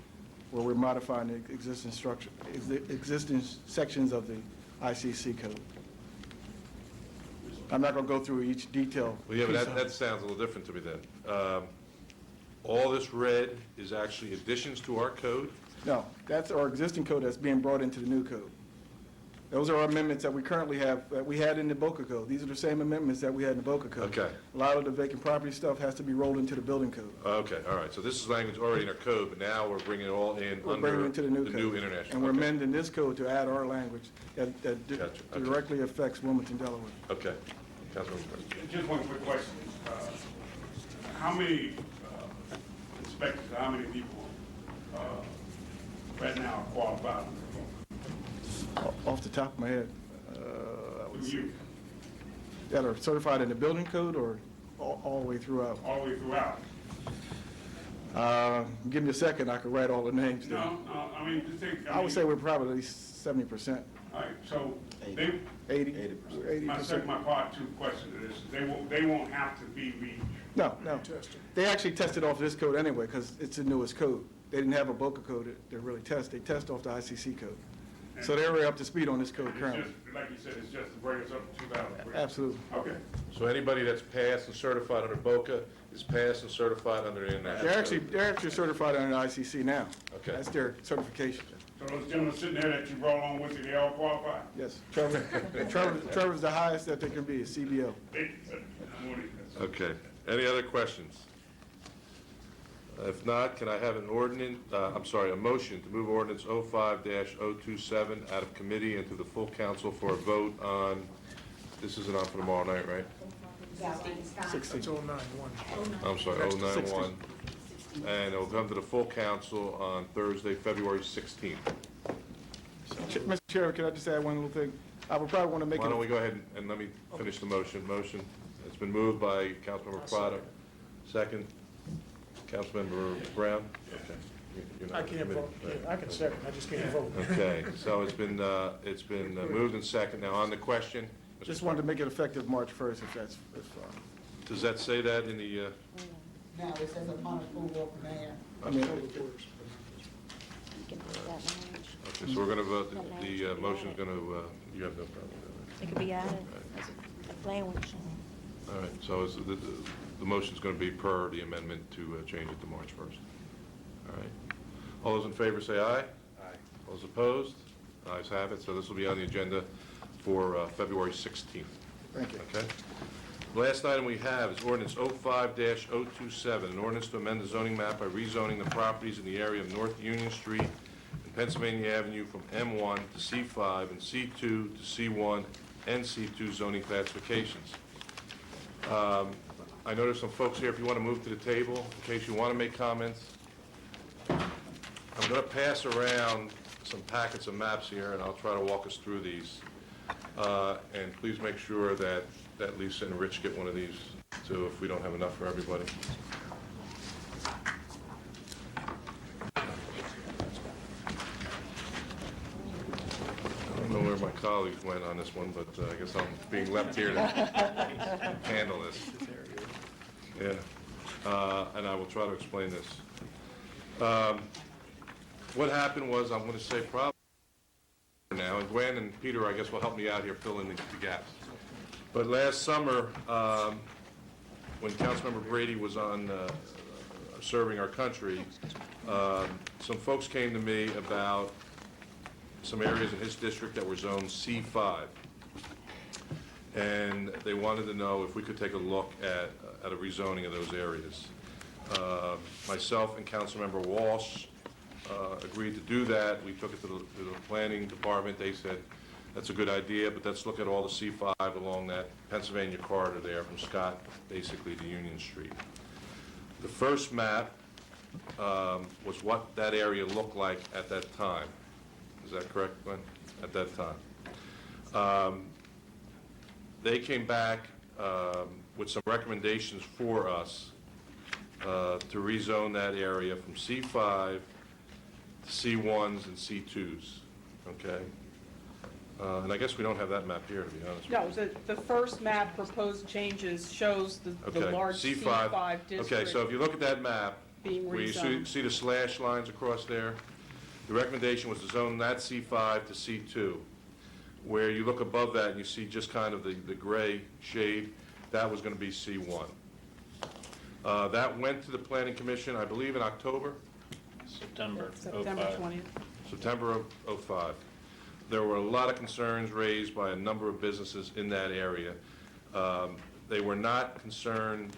S12: where we're modifying the existing structure, existing sections of the ICC code. I'm not going to go through each detail.
S1: Well, yeah, but that sounds a little different to me then. All this red is actually additions to our code?
S12: No, that's our existing code that's being brought into the new code. Those are our amendments that we currently have, that we had in the BOCA code. These are the same amendments that we had in the BOCA code.
S1: Okay.
S12: A lot of the vacant property stuff has to be rolled into the building code.
S1: Okay, all right. So this is language already in our code, but now we're bringing it all in
S12: We're
S1: under
S12: bringing it to the new
S1: the
S12: code.
S1: new international.
S12: And we're
S1: Okay.
S12: amending this code to add our language that
S1: Gotcha. Okay.
S12: directly affects Wilmington, Delaware.
S1: Okay. Councilman Burns.
S9: Just one quick question. How many inspectors, how many people right now are qualified?
S12: Off the top of my head, I would say
S9: You,
S12: that are certified in the building code or all the way throughout?
S9: all the way throughout?
S12: Give me a second, I could write all the names
S9: No,
S12: down.
S9: no, I mean, just think,
S12: I would say we're probably at least 70%,
S9: all right, so they,
S12: 80%.
S9: my part two question to this, they won't have to be
S12: No.
S6: Tested.
S12: They actually tested off this code anyway, because it's the newest code. They didn't have a BOCA code to really test. They test off the ICC code. So they're already up to speed on this code
S9: It's
S12: currently.
S9: just, like you said, it's just to bring us up to 2003.
S12: Absolutely.
S9: Okay.
S1: So anybody that's passed and certified under BOCA is passed and certified under the international.
S12: They're actually certified under the ICC now.
S1: Okay.
S12: That's their certification.
S9: So those gentlemen sitting there that you brought along with you, they all qualify?
S12: Yes. Trevor's the highest that they can be, is CBO.
S1: Okay. Any other questions? If not, can I have an ordinance, a motion to move ordinance 05-027 out of committee into the full council for a vote on, this isn't on for tomorrow night, right?
S6: That's 091.
S1: I'm sorry,
S12: That's the
S1: 091. And it'll come to the full council on Thursday, February 16th.
S12: Mr. Chairman, can I just add one little thing? I would probably want to make
S1: Why don't we
S12: it,
S1: go ahead and let me finish the motion. It's been moved by Councilmember Prado. Second, Councilmember Brown? Okay. You're not
S6: I
S1: on the
S6: can't
S1: committee,
S6: vote.
S1: right?
S6: Yeah, I can second, I just can't vote.
S1: Okay, so it's been moved and second. Now, on the question,
S12: just wanted to make it effective March 1st, if
S1: does that say that in the,
S14: Now, it says upon approval of the mayor.
S12: I mean,
S1: okay, so we're going to vote, the motion's going to, you have no problem with
S5: It could be added as a language.
S1: that? All right, so the motion's going to be per the amendment to change it to March 1st. All right. All those in favor say aye. Aye. All those opposed? Ayes have it, so this will be on the agenda for February 16th.
S12: thank you.
S1: Okay. Last item we have is ordinance 05-027, an ordinance to amend the zoning map by rezoning the properties in the area of North Union Street and Pennsylvania Avenue from M1 to C5 and C2 to C1 and C2 zoning classifications. I know there's some folks here, if you want to move to the table, in case you want to make comments. I'm going to pass around some packets of maps here, and I'll try to walk us through these. And please make sure that Lisa and Rich get one of these, too, if we don't have enough for everybody. I don't know where my colleagues went on this one, but I guess I'm being left here to handle this. Yeah, and I will try to explain this. What happened was, I'm going to say probably now, and Gwen and Peter, I guess, will help me out here, fill in the gaps. But last summer, when Councilmember Brady was on serving our country, some folks came to me about some areas in his district that were zoned C5. And they wanted to know if we could take a look at a rezoning of those areas. Myself and Councilmember Walsh agreed to do that. We took it to the planning department. They said, that's a good idea, but let's look at all the C5 along that Pennsylvania corridor there from Scott, basically to Union Street. The first map was what that area looked like at that time. Is that correct, Glenn? At that time. They came back with some recommendations for us to rezone that area from C5 to C1s and C2s, okay? And I guess we don't have that map here, to be honest with you.
S4: No, the first map proposed changes shows the
S1: Okay,
S4: large C5 district.
S1: Okay, so if you look at that map,
S4: Being
S1: where you
S4: rezoned.
S1: see the slash lines across there, the recommendation was to zone that C5 to C2. Where you look above that and you see just kind of the gray shade, that was going to be C1. That went to the Planning Commission, I believe, in October?
S8: September
S4: September
S8: 05.
S4: 20th.
S1: September of '05. There were a lot of concerns raised by a number of businesses in that area. They were not concerned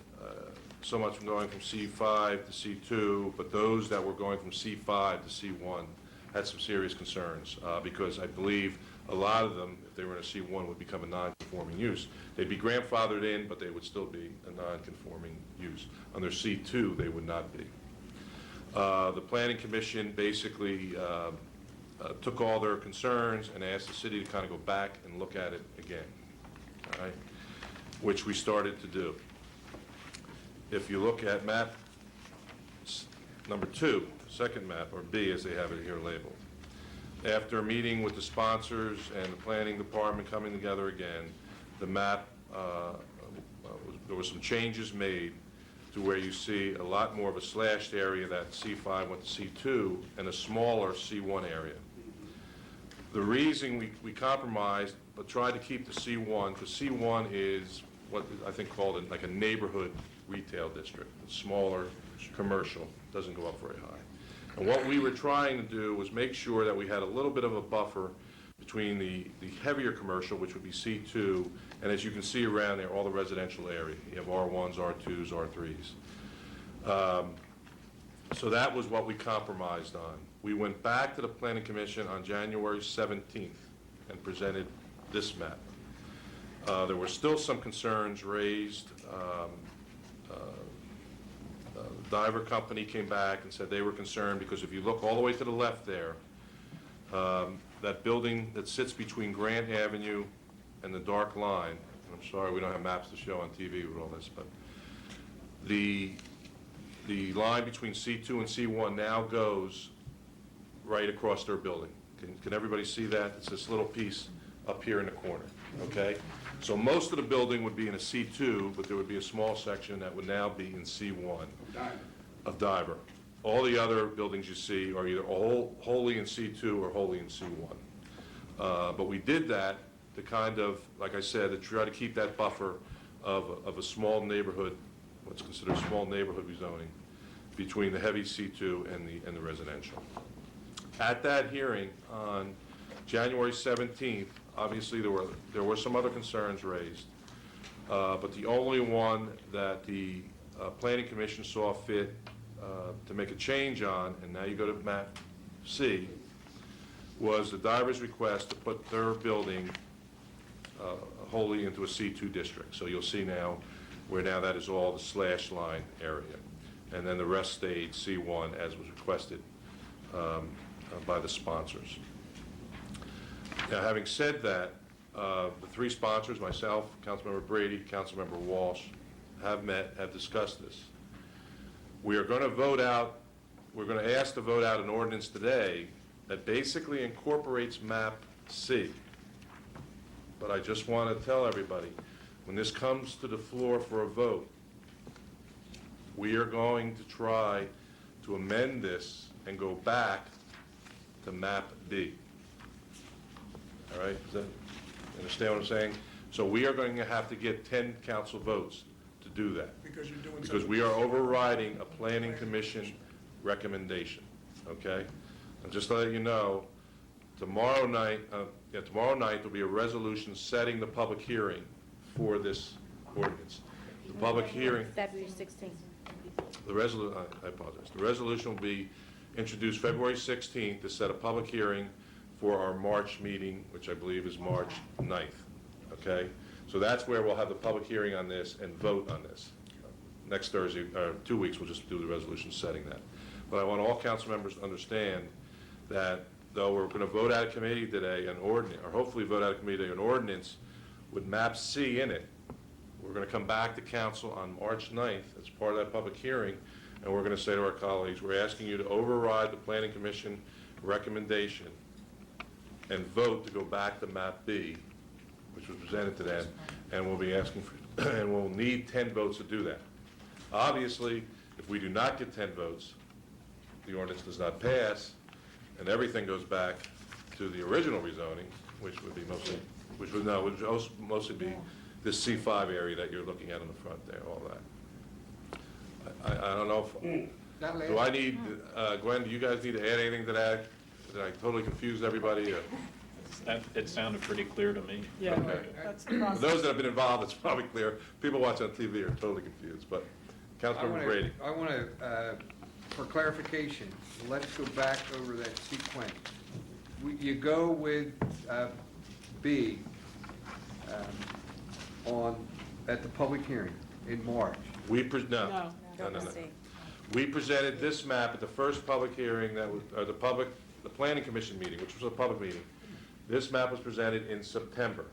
S1: so much from going from C5 to C2, but those that were going from C5 to C1 had some serious concerns because I believe a lot of them, if they were in a C1, would become a non-conforming use. They'd be grandfathered in, but they would still be a non-conforming use. Under C2, they would not be. The Planning Commission basically took all their concerns and asked the city to kind of go back and look at it again, all right? Which we started to do. If you look at map Number 2, second map, or B as they have it here labeled. After a meeting with the sponsors and the planning department coming together again, the map, there were some changes made to where you see a lot more of a slashed area, that C5 went to C2, and a smaller C1 area. The reason we compromised, but tried to keep the C1, because C1 is what I think called like a neighborhood retail district. It's smaller, commercial, doesn't go up very high. And what we were trying to do was make sure that we had a little bit of a buffer between the heavier commercial, which would be C2, and as you can see around there, all the residential area. You have R1s, R2s, R3s. So that was what we compromised on. We went back to the Planning Commission on January 17th and presented this map. There were still some concerns raised. The diver company came back and said they were concerned because if you look all the way to the left there, that building that sits between Grant Avenue and the dark line, I'm sorry we don't have maps to show on TV with all this, but the line between C2 and C1 now goes right across their building. Can everybody see that? It's this little piece up here in the corner, okay? So most of the building would be in a C2, but there would be a small section that would now be in C1 of Diver. All the other buildings you see are either wholly in C2 or wholly in C1. But we did that to kind of, like I said, to try to keep that buffer of a small neighborhood, what's considered small neighborhood rezoning, between the heavy C2 and the residential. At that hearing on January 17th, obviously there were some other concerns raised, but the only one that the Planning Commission saw fit to make a change on, and now you go to map C, was the diver's request to put their building wholly into a C2 district. So you'll see now where now that is all the slash line area. And then the rest stayed C1 as was requested by the sponsors. Now, having said that, the three sponsors, myself, Councilmember Brady, Councilmember Walsh, have met, have discussed this. We are going to vote out, we're going to ask to vote out an ordinance today that basically incorporates map C. But I just want to tell everybody, when this comes to the floor for a vote, we are going to try to amend this and go back to map B. All right, understand what I'm saying? So we are going to have to get 10 council votes to do that.
S6: Because you're doing
S1: Because we are overriding a planning commission recommendation, okay? And just to let you know, tomorrow night there'll be a resolution setting the public hearing for this ordinance. The public hearing,
S5: February 16th.
S1: I apologize. The resolution will be introduced February 16th to set a public hearing for our March meeting, which I believe is March 9th, okay? So that's where we'll have the public hearing on this and vote on this. Next Thursday, or 2 weeks, we'll just do the resolution setting that. But I want all council members to understand that though we're going to vote out of committee today an ordinance, or hopefully vote out of committee an ordinance with map C in it, we're going to come back to council on March 9th as part of that public hearing, and we're going to say to our colleagues, we're asking you to override the Planning Commission recommendation and vote to go back to map B, which was presented to them, and we'll be asking for, and we'll need 10 votes to do that. Obviously, if we do not get 10 votes, the ordinance does not pass, and everything goes back to the original rezoning, which would be mostly, mostly be this C5 area that you're looking at in the front there, all that. I don't know if, do I need, Gwen, do you guys need to add anything to that? Did I totally confuse everybody?
S8: It sounded pretty clear to me.
S6: Yeah,
S1: Okay.
S6: that's the
S1: For
S6: process.
S1: those that have been involved, it's probably clear. People watching on TV are totally confused, but Councilmember Brady.
S3: I want to, for clarification, let's go back over that sequence. You go with B at the public hearing in March.
S1: No. We presented this map at the first public hearing that was, the Planning Commission meeting, which was a public meeting. This map was presented in September,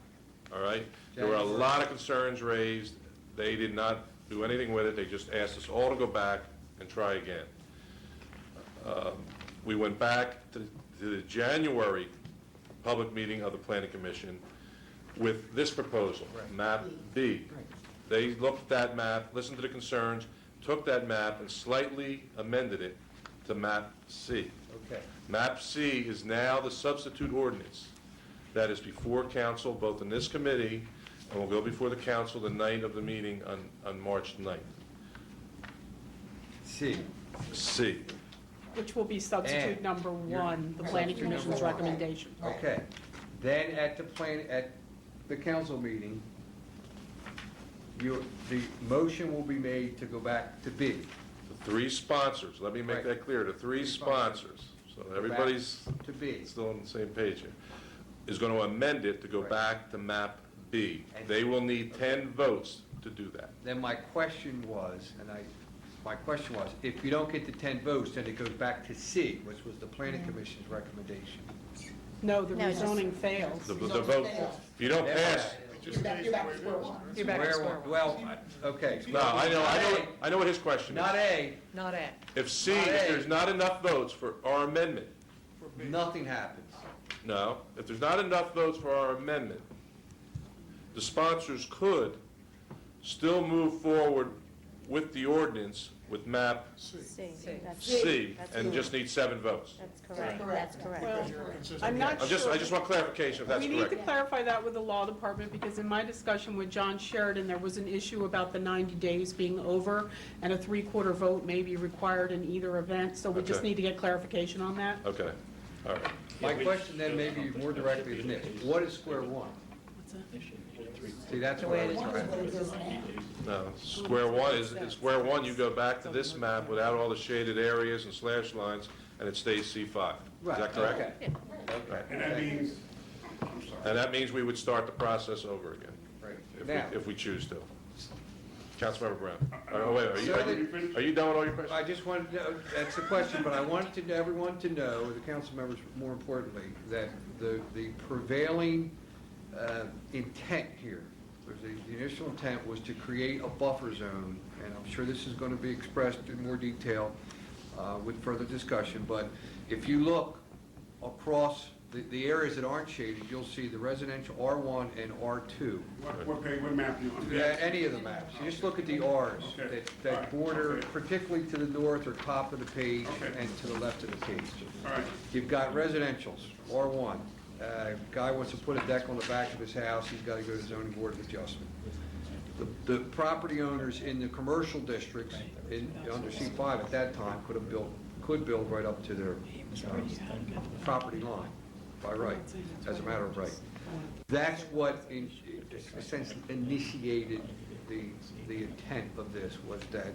S1: all right? There were a lot of concerns raised. They did not do anything with it. They just asked us all to go back and try again. We went back to the January public meeting of the Planning Commission with this proposal, map B. They looked at that map, listened to the concerns, took that map and slightly amended it to map C.
S3: Okay.
S1: Map C is now the substitute ordinance that is before council, both in this committee, and will go before the council the night of the meeting on March 9th.
S3: C.
S1: C.
S15: Which will be substitute
S3: And
S15: number one, the planning
S3: substitute number
S15: commission's
S3: one.
S15: recommendation.
S3: Okay. Then at the council meeting, the motion will be made to go back to B.
S1: The three sponsors, let me make
S3: Right.
S1: that clear, the three sponsors, so everybody's
S3: To B.
S1: still on the same page here, is going to amend it to go
S3: Right.
S1: back to map B.
S3: And-
S1: They will need 10 votes to do that.
S3: Then my question was, if you don't get the 10 votes, then it goes back to C, which was the planning commission's recommendation.
S15: No, the
S14: No, just-
S15: rezoning fails.
S1: The vote, if you don't pass,
S14: You're back to square one.
S15: You're back to square one.
S3: Well, okay.
S1: no, I know what his question is.
S3: Not A,
S15: Not at.
S1: If C,
S3: Not
S1: if
S3: A.
S1: there's not enough votes for our amendment,
S3: nothing happens.
S1: no, if there's not enough votes for our amendment, the sponsors could still move forward with the ordinance with map
S5: C.
S1: C, and just need 7 votes.
S5: That's correct, that's correct.
S15: Well,
S6: Consistent.
S15: I'm not
S1: I
S15: sure.
S1: just want clarification if that's
S15: We need to
S1: correct.
S15: clarify that with the law department, because in my discussion with John Sheridan, there was an issue about the 90 days being over, and a 3/4 vote may be required in either event, so we just
S1: Okay.
S15: need to get clarification on that.
S1: Okay, all right.
S3: My question then may be more directly than this. What is square one? See, that's what I was trying to.
S1: No, square one is, you go back to this map without all the shaded areas and slash lines, and it stays C5. Is that correct?
S3: Okay.
S1: Right.
S9: And that means, I'm sorry.
S1: And that means we would start the process over again,
S3: Right.
S1: if
S3: Now,
S1: we, if we choose to. Councilmember Brown. Oh, wait,
S3: So
S1: are you done with all your questions?
S3: I just wanted to know, that's the question, but I wanted everyone to know, the council members more importantly, that the prevailing intent here, the initial intent was to create a buffer zone, and I'm sure this is going to be expressed in more detail with further discussion, but if you look across the areas that aren't shaded, you'll see the residential R1 and R2.
S9: What page, what map you on?
S3: Any of the maps. You just look at the Rs
S9: Okay.
S3: that
S9: All right.
S3: border,
S9: Okay.
S3: particularly to the north or top of the page
S9: Okay.
S3: and to the left of the page.
S9: All right.
S3: You've got residentials, R1. Guy wants to put a deck on the back of his house, he's got to go to zoning board of adjustment. The property owners in the commercial districts, under C5 at that time, could build right up to their property line by right, as a matter of right. That's what essentially initiated the intent of this, was that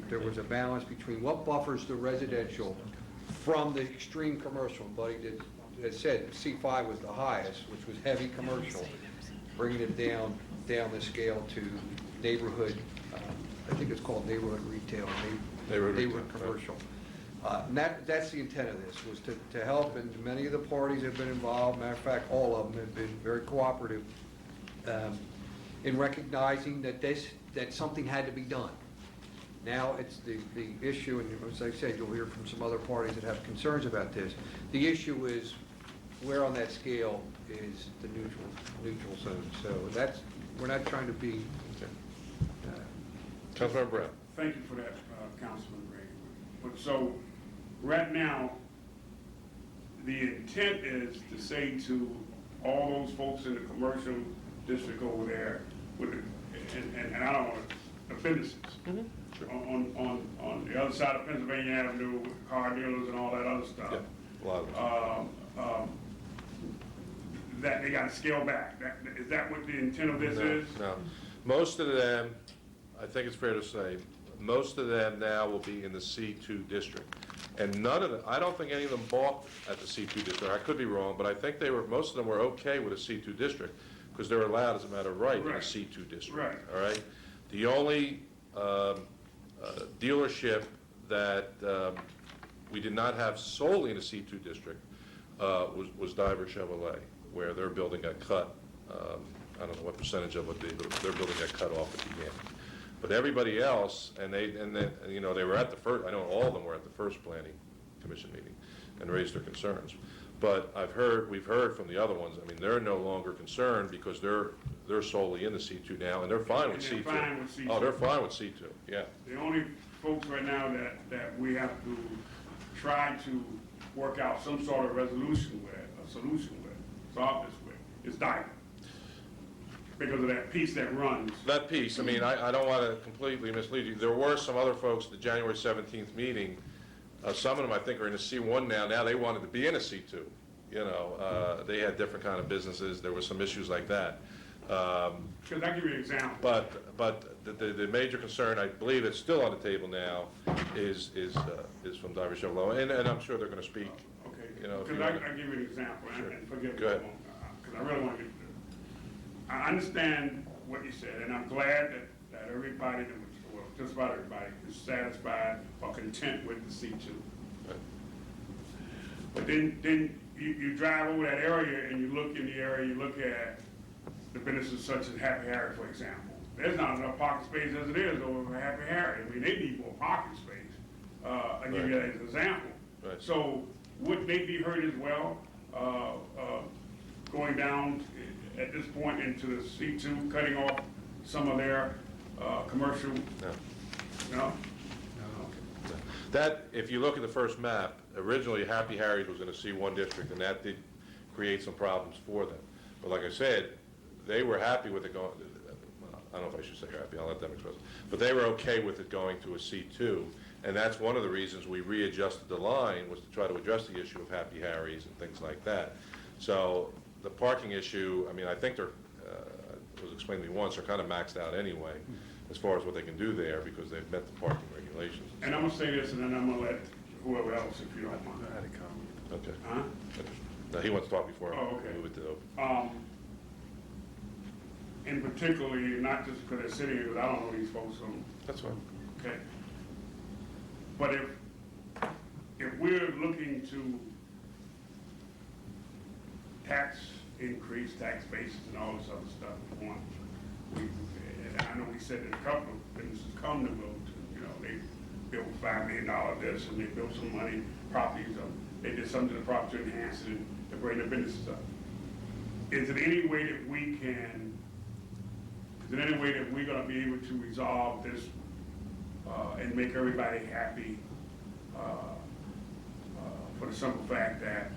S3: there was a balance between what buffers the residential from the extreme commercial. Buddy that said C5 was the highest, which was heavy commercial, bringing it down the scale to neighborhood, I think it's called neighborhood retail, neighborhood commercial. And that's the intent of this, was to help, and many of the parties have been involved, matter of fact, all of them have been very cooperative in recognizing that something had to be done. Now, it's the issue, and as I said, you'll hear from some other parties that have concerns about this. The issue is where on that scale is the neutral zone. So we're not trying to be.
S1: Councilmember Brown.
S9: Thank you for that, Councilman Gray. But so, right now, the intent is to say to all those folks in the commercial district over there, and I don't want to offend citizens, on the other side of Pennsylvania Avenue with the car dealers and all that other stuff.
S1: Yeah, a lot of
S9: That they got to scale back. Is that what the intent of this is?
S1: No. Most of them, I think it's fair to say, most of them now will be in the C2 district. And none of them, I don't think any of them balked at the C2 district. I could be wrong, but I think most of them were okay with a C2 district because they're allowed as a matter of right in a C2 district.
S9: Right.
S1: All right? The only dealership that we did not have solely in a C2 district was Diver Chevrolet, where their building got cut. I don't know what percentage of it, their building got cut off at the end. But everybody else, and they were at the first, I know all of them were at the first planning commission meeting and raised their concerns. But we've heard from the other ones, I mean, they're no longer concerned because they're solely in the C2 now, and they're fine with C2.
S9: And they're fine with C2.
S1: Oh, they're fine with C2, yeah.
S9: The only folks right now that we have to try to work out some sort of resolution with, a solution with, solve this with, is Diamond. Because of that piece that runs.
S1: That piece, I mean, I don't want to completely mislead you. There were some other folks at the January 17th meeting. Some of them, I think, are in a C1 now. Now they wanted to be in a C2. You know, they had different kind of businesses. There were some issues like that.
S9: Because I'll give you an example.
S1: But the major concern, I believe it's still on the table now, is from Diver Chevrolet, and I'm sure they're going to speak.
S9: Okay,
S1: You know, if
S9: because
S1: you want-
S9: I'll give you an example, and forgive me.
S1: Go ahead.
S9: Because I really want to get through. I understand what you said, and I'm glad that everybody, well, just about everybody, is satisfied or content with the C2.
S1: Right.
S9: But then you drive over that area and you look in the area, you look at the businesses such as Happy Harry, for example. There's not enough parking space as it is over for Happy Harry. I mean, they need more parking space. I'll give you that as an example.
S1: Right.
S9: So would they be hurt as well, going down at this point into the C2, cutting off some of their commercial?
S1: No.
S9: No?
S1: That, if you look at the first map, originally Happy Harry's was in a C1 district, and that did create some problems for them. But like I said, they were happy with it going, I don't know if I should say happy, I'll let them express it. But they were okay with it going to a C2, and that's one of the reasons we readjusted the line, was to try to address the issue of Happy Harry's and things like that. So the parking issue, I mean, I think they're, it was explained to me once, they're kind of maxed out anyway, as far as what they can do there, because they've met the parking regulations.
S9: And I'm gonna say this, and then I'm gonna let whoever else, if you don't mind.
S1: Okay.
S9: Huh?
S1: Now, he wants to talk before
S9: Oh, okay.
S1: I move it to open.
S9: And particularly, not just because they're sitting here, because I don't know these folks, so,
S1: That's fine.
S9: okay. But if we're looking to tax increase, tax bases and all this other stuff, and I know we said that a couple of businesses come to Wilmington, you know, they built $5 million this, and they built some money, properties, they did something to the property to enhance it and to bring their businesses up. Is there any way that we can, is there any way that we're gonna be able to resolve this and make everybody happy for the simple fact that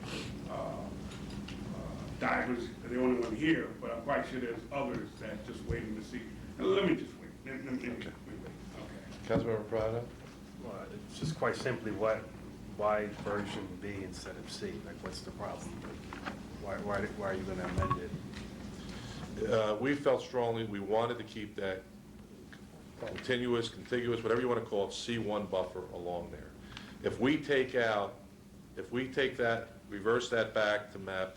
S9: Divers are the only one here, but I'm quite sure there's others that just waiting to see. Now, let me just wait. Let me wait. Okay.
S1: Councilmember Prado?
S2: Well, it's just quite simply why version B instead of C? Like, what's the problem? Why are you going to amend it?
S1: We felt strongly, we wanted to keep that continuous, contiguous, whatever you want to call it, C1 buffer along there. If we take that, reverse that back to map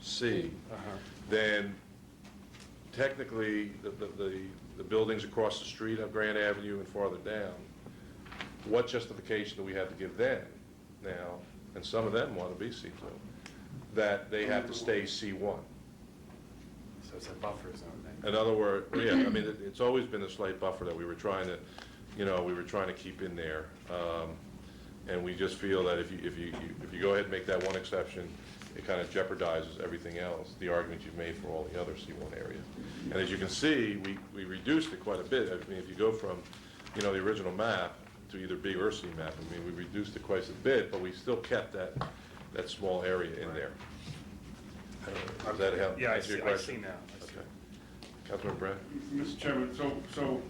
S1: C, then technically the buildings across the street on Grand Avenue and farther down, what justification do we have to give them now, and some of them want to be C2, that they have to stay C1?
S2: So it's a buffer zone then?
S1: In other words, yeah, I mean, it's always been a slight buffer that we were trying to keep in there. And we just feel that if you go ahead and make that one exception, it kind of jeopardizes everything else, the argument you've made for all the other C1 areas. And as you can see, we reduced it quite a bit. I mean, if you go from, the original map to either B or C map, I mean, we reduced it quite a bit, but we still kept that small area in there. Does that help
S2: Yeah,
S1: answer your
S2: I
S1: question?
S2: see now.
S1: Okay. Councilmember Brad?
S9: Mr. Chairman, so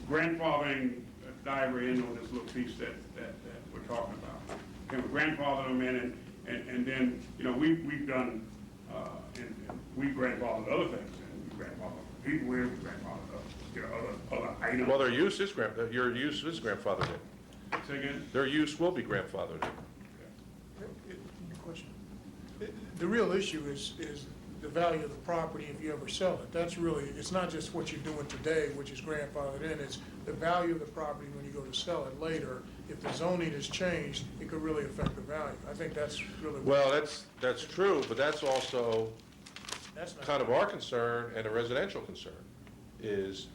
S9: grandfathering Diver in on this little piece that we're talking about. Can we grandfather them in and then, we've done, and we grandfathered other things, and we grandfathered people in, we grandfathered other items.
S1: Well, your use is grandfathered in.
S9: Say again?
S1: Their use will be grandfathered in.
S6: Question. The real issue is the value of the property if you ever sell it. That's really, it's not just what you're doing today, which is grandfathered in, it's the value of the property when you go to sell it later. If the zoning is changed, it could really affect the value. I think that's really.
S1: Well, that's true, but that's also
S6: That's not-
S1: kind of our concern and a residential concern, is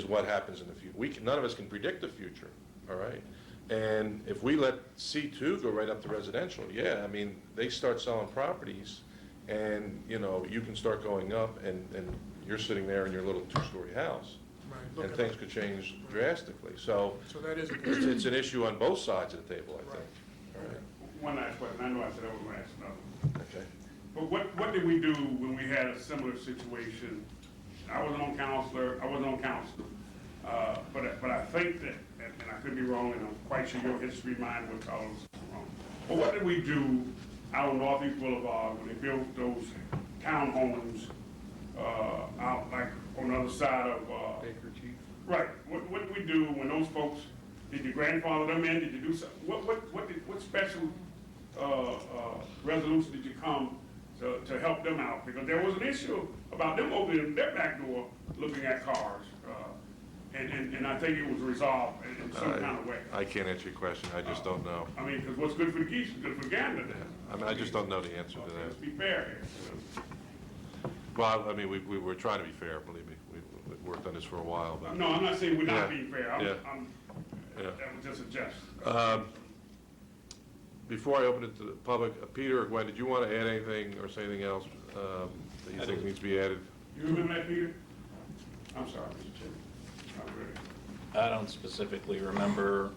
S1: what happens in the future. None of us can predict the future. all right? And if we let C2 go right up to residential, yeah, I mean, they start selling properties, and, you know, you can start going up, and you're sitting there in your little two-story house,
S6: Right,
S1: and things could change drastically. So
S6: So that is a
S1: it's an issue on both sides of the table, I think. All right,
S9: One last question, I know I said I was going to ask another.
S1: okay.
S9: But what did we do when we had a similar situation? I wasn't on council, but I think that, and I could be wrong, and I'm quite sure your history mind would tell us wrong. But what did we do out on Northeast Boulevard when they built those townhomes, out like on the other side of,
S3: Baker Chief.
S9: right, what did we do when those folks, did you grandfather them in, did you do something? What special, resolution did you come to help them out? Because there was an issue about them opening their back door, looking at cars, and I think it was resolved in some kind of way.
S1: I can't answer your question, I just don't know.
S9: I mean, because what's good for the geese is good for the gander.
S1: I mean, I just don't know the answer to
S9: Let's
S1: that.
S9: be fair here.
S1: Well, I mean, we were trying to be fair, believe me. We've worked on this for a while, but.
S9: No, I'm not saying we're not
S1: Yeah.
S9: being fair.
S1: Yeah.
S9: That was just a jest.
S1: Before I open it to the public, Peter or Gwen, did you want to add anything or say anything else that you think needs to be added?
S9: You remember that, Peter? I'm sorry, Mr. Chairman. Not really.
S8: I don't specifically remember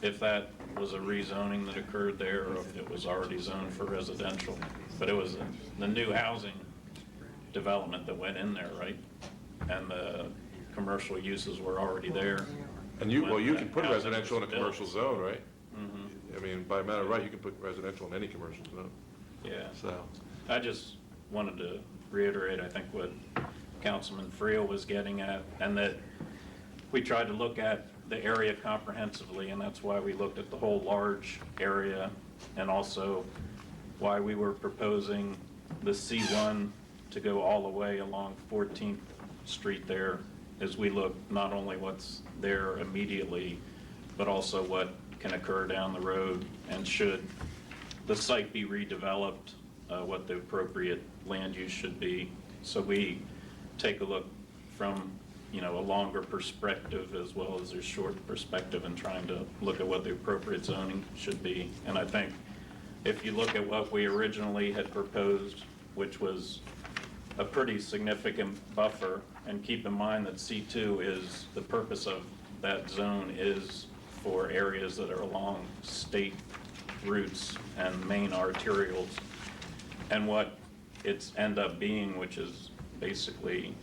S8: if that was a rezoning that occurred there or if it was already zoned for residential. But it was the new housing development that went in there, right? And the commercial uses were already there.
S1: And you, well,
S8: when
S1: you
S8: that
S1: can put
S8: housing
S1: residential in a
S8: was built.
S1: commercial zone, right?
S8: Mhm.
S1: I mean, by matter of right, you can put residential in any commercial zone,
S8: Yeah.
S1: so.
S8: I just wanted to reiterate, I think, what Councilman Friel was getting at, and that we tried to look at the area comprehensively, and that's why we looked at the whole large area, and also why we were proposing the C1 to go all the way along 14th Street there, as we look not only what's there immediately, but also what can occur down the road, and should the site be redeveloped, what the appropriate land use should be. So we take a look from, you know, a longer perspective as well as a short perspective, and trying to look at what the appropriate zoning should be. And I think if you look at what we originally had proposed, which was a pretty significant buffer, and keep in mind that C2 is, the purpose of that zone is for areas that are along state routes and main arterials. And what it's end up being, which is basically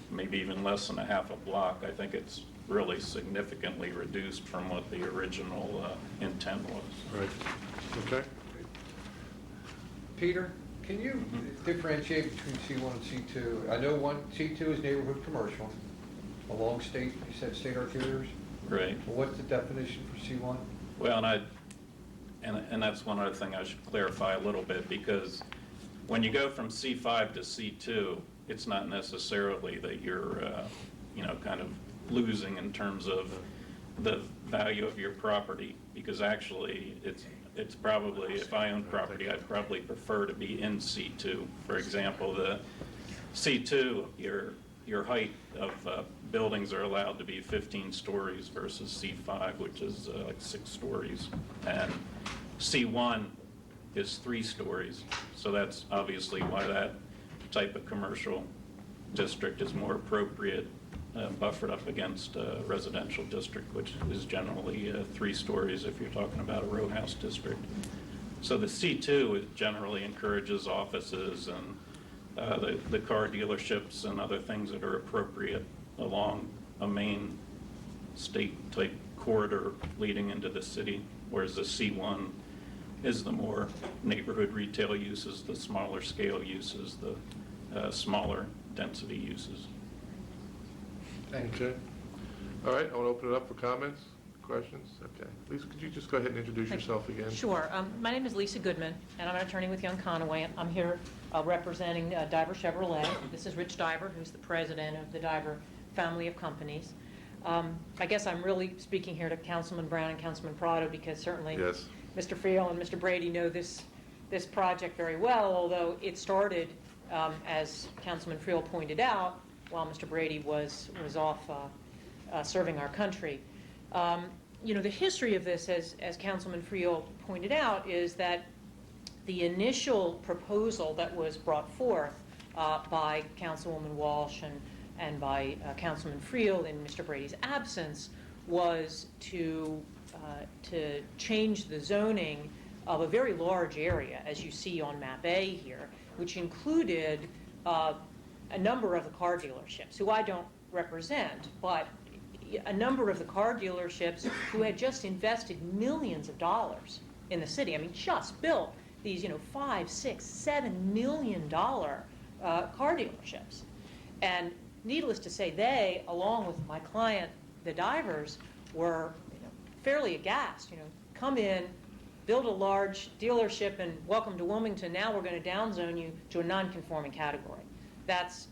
S8: maybe even less than a half a block, I think it's really significantly reduced from what the original intent was.
S1: Right, okay.
S3: Peter, can you differentiate between C1 and C2? I know C2 is neighborhood commercial along state, you said state arterials?
S8: Right.
S3: Well, what's the definition for C1?
S8: Well, and that's one other thing I should clarify a little bit, because when you go from C5 to C2, it's not necessarily that you're, you know, kind of losing in terms of the value of your property, because actually it's probably, if I own property, I'd probably prefer to be in C2. For example, the C2, your height of buildings are allowed to be 15 stories versus C5, which is like 6 stories. And C1 is 3 stories. So that's obviously why that type of commercial district is more appropriate, buffered up against a residential district, which is generally 3 stories if you're talking about a row house district. So the C2 generally encourages offices and the car dealerships and other things that are appropriate along a main state-type corridor leading into the city, whereas the C1 is the more neighborhood retail uses, the smaller scale uses, the smaller density uses.
S3: Thank you.
S1: Okay. All right, I want to open it up for comments, questions. Okay. Lisa, could you just go ahead and introduce yourself again?
S16: Sure. My name is Lisa Goodman, and I'm an attorney with Young Conaway. I'm here representing Diver Chevrolet. This is Rich Diver, who's the president of the Diver family of companies. I guess I'm really speaking here to Councilman Brown and Councilman Prado, because certainly
S1: Yes.
S16: Mr. Friel and Mr. Brady know this project very well, although it started, as Councilman Friel pointed out, while Mr. Brady was off serving our country. the history of this, as Councilman Friel pointed out, is that the initial proposal that was brought forth by Councilwoman Walsh and by Councilman Friel in Mr. Brady's absence was to change the zoning of a very large area, as you see on map A here, which included a number of the car dealerships, who I don't represent, but a number of the car dealerships who had just invested millions of dollars in the city. I mean, just built these, $5, $6, $7 million car dealerships. And needless to say, they, along with my client, the divers, were fairly aghast. Come in, build a large dealership, and welcome to Wilmington. Now we're going to downzone you to a non-conforming category. That's,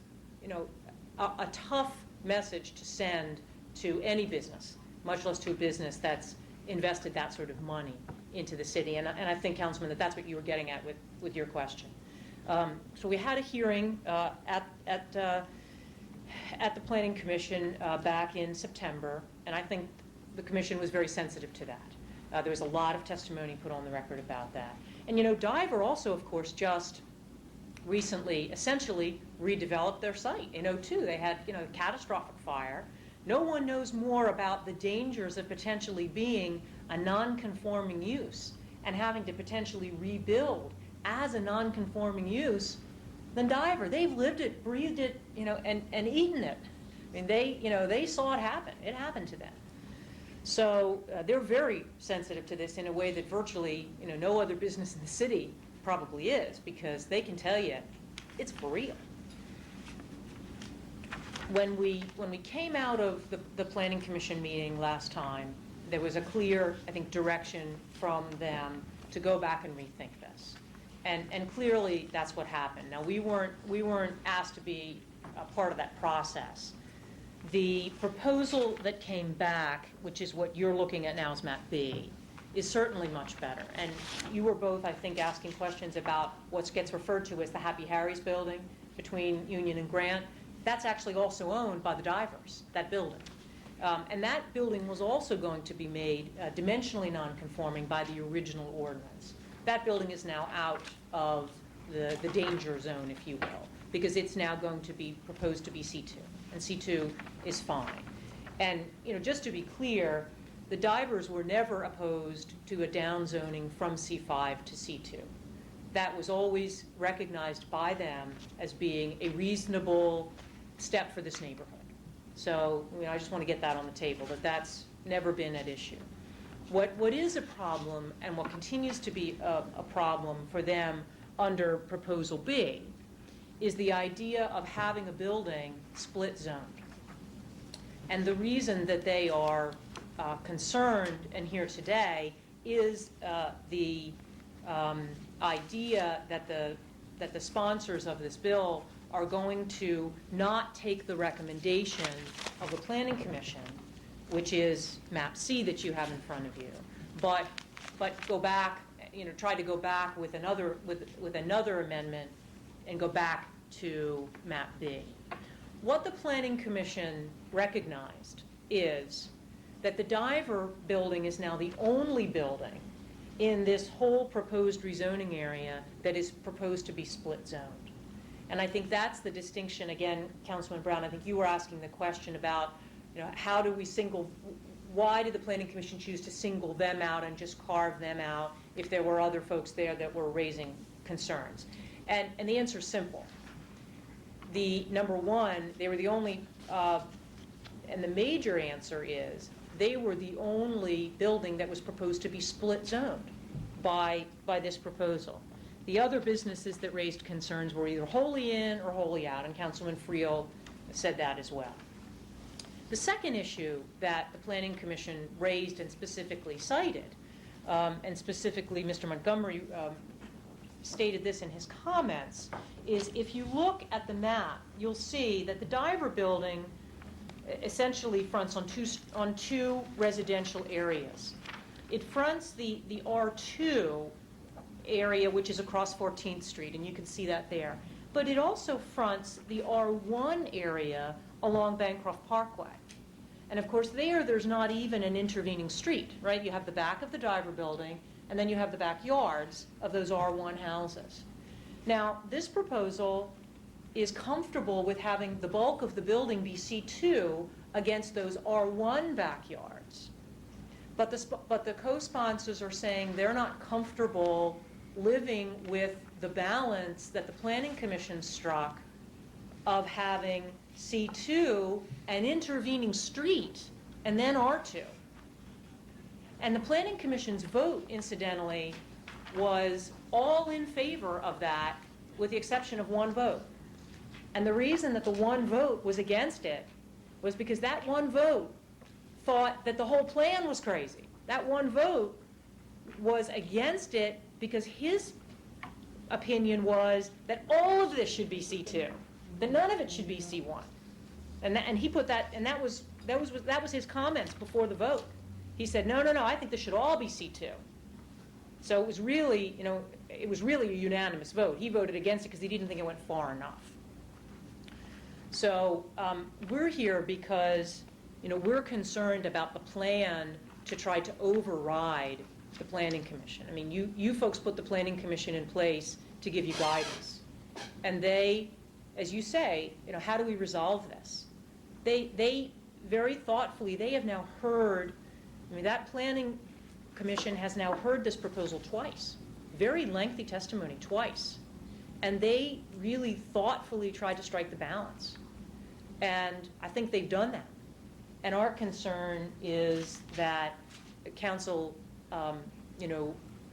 S16: a tough message to send to any business, much less to a business that's invested that sort of money into the city. And I think, Councilman, that's what you were getting at with your question. So we had a hearing at the Planning Commission back in September, and I think the Commission was very sensitive to that. There was a lot of testimony put on the record about that. And Diver also, of course, just recently essentially redeveloped their site. In 2002, they had a catastrophic fire. No one knows more about the dangers of potentially being a non-conforming use and having to potentially rebuild as a non-conforming use than Diver. They've lived it, breathed it, and eaten it. I mean, they saw it happen. It happened to them. So they're very sensitive to this in a way that virtually, no other business in the city probably is, because they can tell you it's for real. When we came out of the Planning Commission meeting last time, there was a clear, I think, direction from them to go back and rethink this. And clearly that's what happened. Now, we weren't asked to be a part of that process. The proposal that came back, which is what you're looking at now as map B, is certainly much better. And you were both, I think, asking questions about what gets referred to as the Happy Harry's building between Union and Grant. That's actually also owned by the Divers, that building. And that building was also going to be made dimensionally non-conforming by the original ordinance. That building is now out of the danger zone, if you will, because it's now going to be proposed to be C2, and C2 is fine. And just to be clear, the Divers were never opposed to a downzoning from C5 to C2. That was always recognized by them as being a reasonable step for this neighborhood. So I just want to get that on the table, that that's never been at issue. What is a problem, and what continues to be a problem for them under Proposal B, is the idea of having a building split zoned. And the reason that they are concerned and here today is the idea that the sponsors of this bill are going to not take the recommendation of the Planning Commission, which is map C that you have in front of you, but go back, try to go back with another amendment and go back to map B. What the Planning Commission recognized is that the Diver building is now the only building in this whole proposed rezoning area that is proposed to be split zoned. And I think that's the distinction. Again, Councilman Brown, I think you were asking the question about, how do we why did the Planning Commission choose to single them out and just carve them out if there were other folks there that were raising concerns? And the answer is simple. Number one, they were the only, and the major answer is, they were the only building that was proposed to be split zoned by this proposal. The other businesses that raised concerns were either wholly in or wholly out, and Councilman Friel said that as well. The second issue that the Planning Commission raised and specifically cited, and specifically Mr. Montgomery stated this in his comments, is if you look at the map, you'll see that the Diver building essentially fronts on two residential areas. It fronts the R2 area, which is across 14th Street, and you can see that there. But it also fronts the R1 area along Bancroft Parkway. And of course, there's not even an intervening street, right? You have the back of the Diver building, and then you have the backyards of those R1 houses. Now, this proposal is comfortable with having the bulk of the building be C2 against those R1 backyards. But the co-sponsors are saying they're not comfortable living with the balance that the Planning Commission struck of having C2, an intervening street, and then R2. And the Planning Commission's vote, incidentally, was all in favor of that, with the exception of one vote. And the reason that the one vote was against it was because that one vote thought that the whole plan was crazy. That one vote was against it because his opinion was that all of this should be C2, that none of it should be C1. And he put that, and that was his comments before the vote. He said, no, I think this should all be C2. So it was really, a unanimous vote. He voted against it because he didn't think it went far enough. So we're here because, we're concerned about the plan to try to override the Planning Commission. I mean, you folks put the Planning Commission in place to give you guidance. And they, as you say, how do we resolve this? They very thoughtfully, they have now heard, that Planning Commission has now heard this proposal twice. Very lengthy testimony twice. And they really thoughtfully tried to strike the balance. And I think they've done that. And our concern is that council,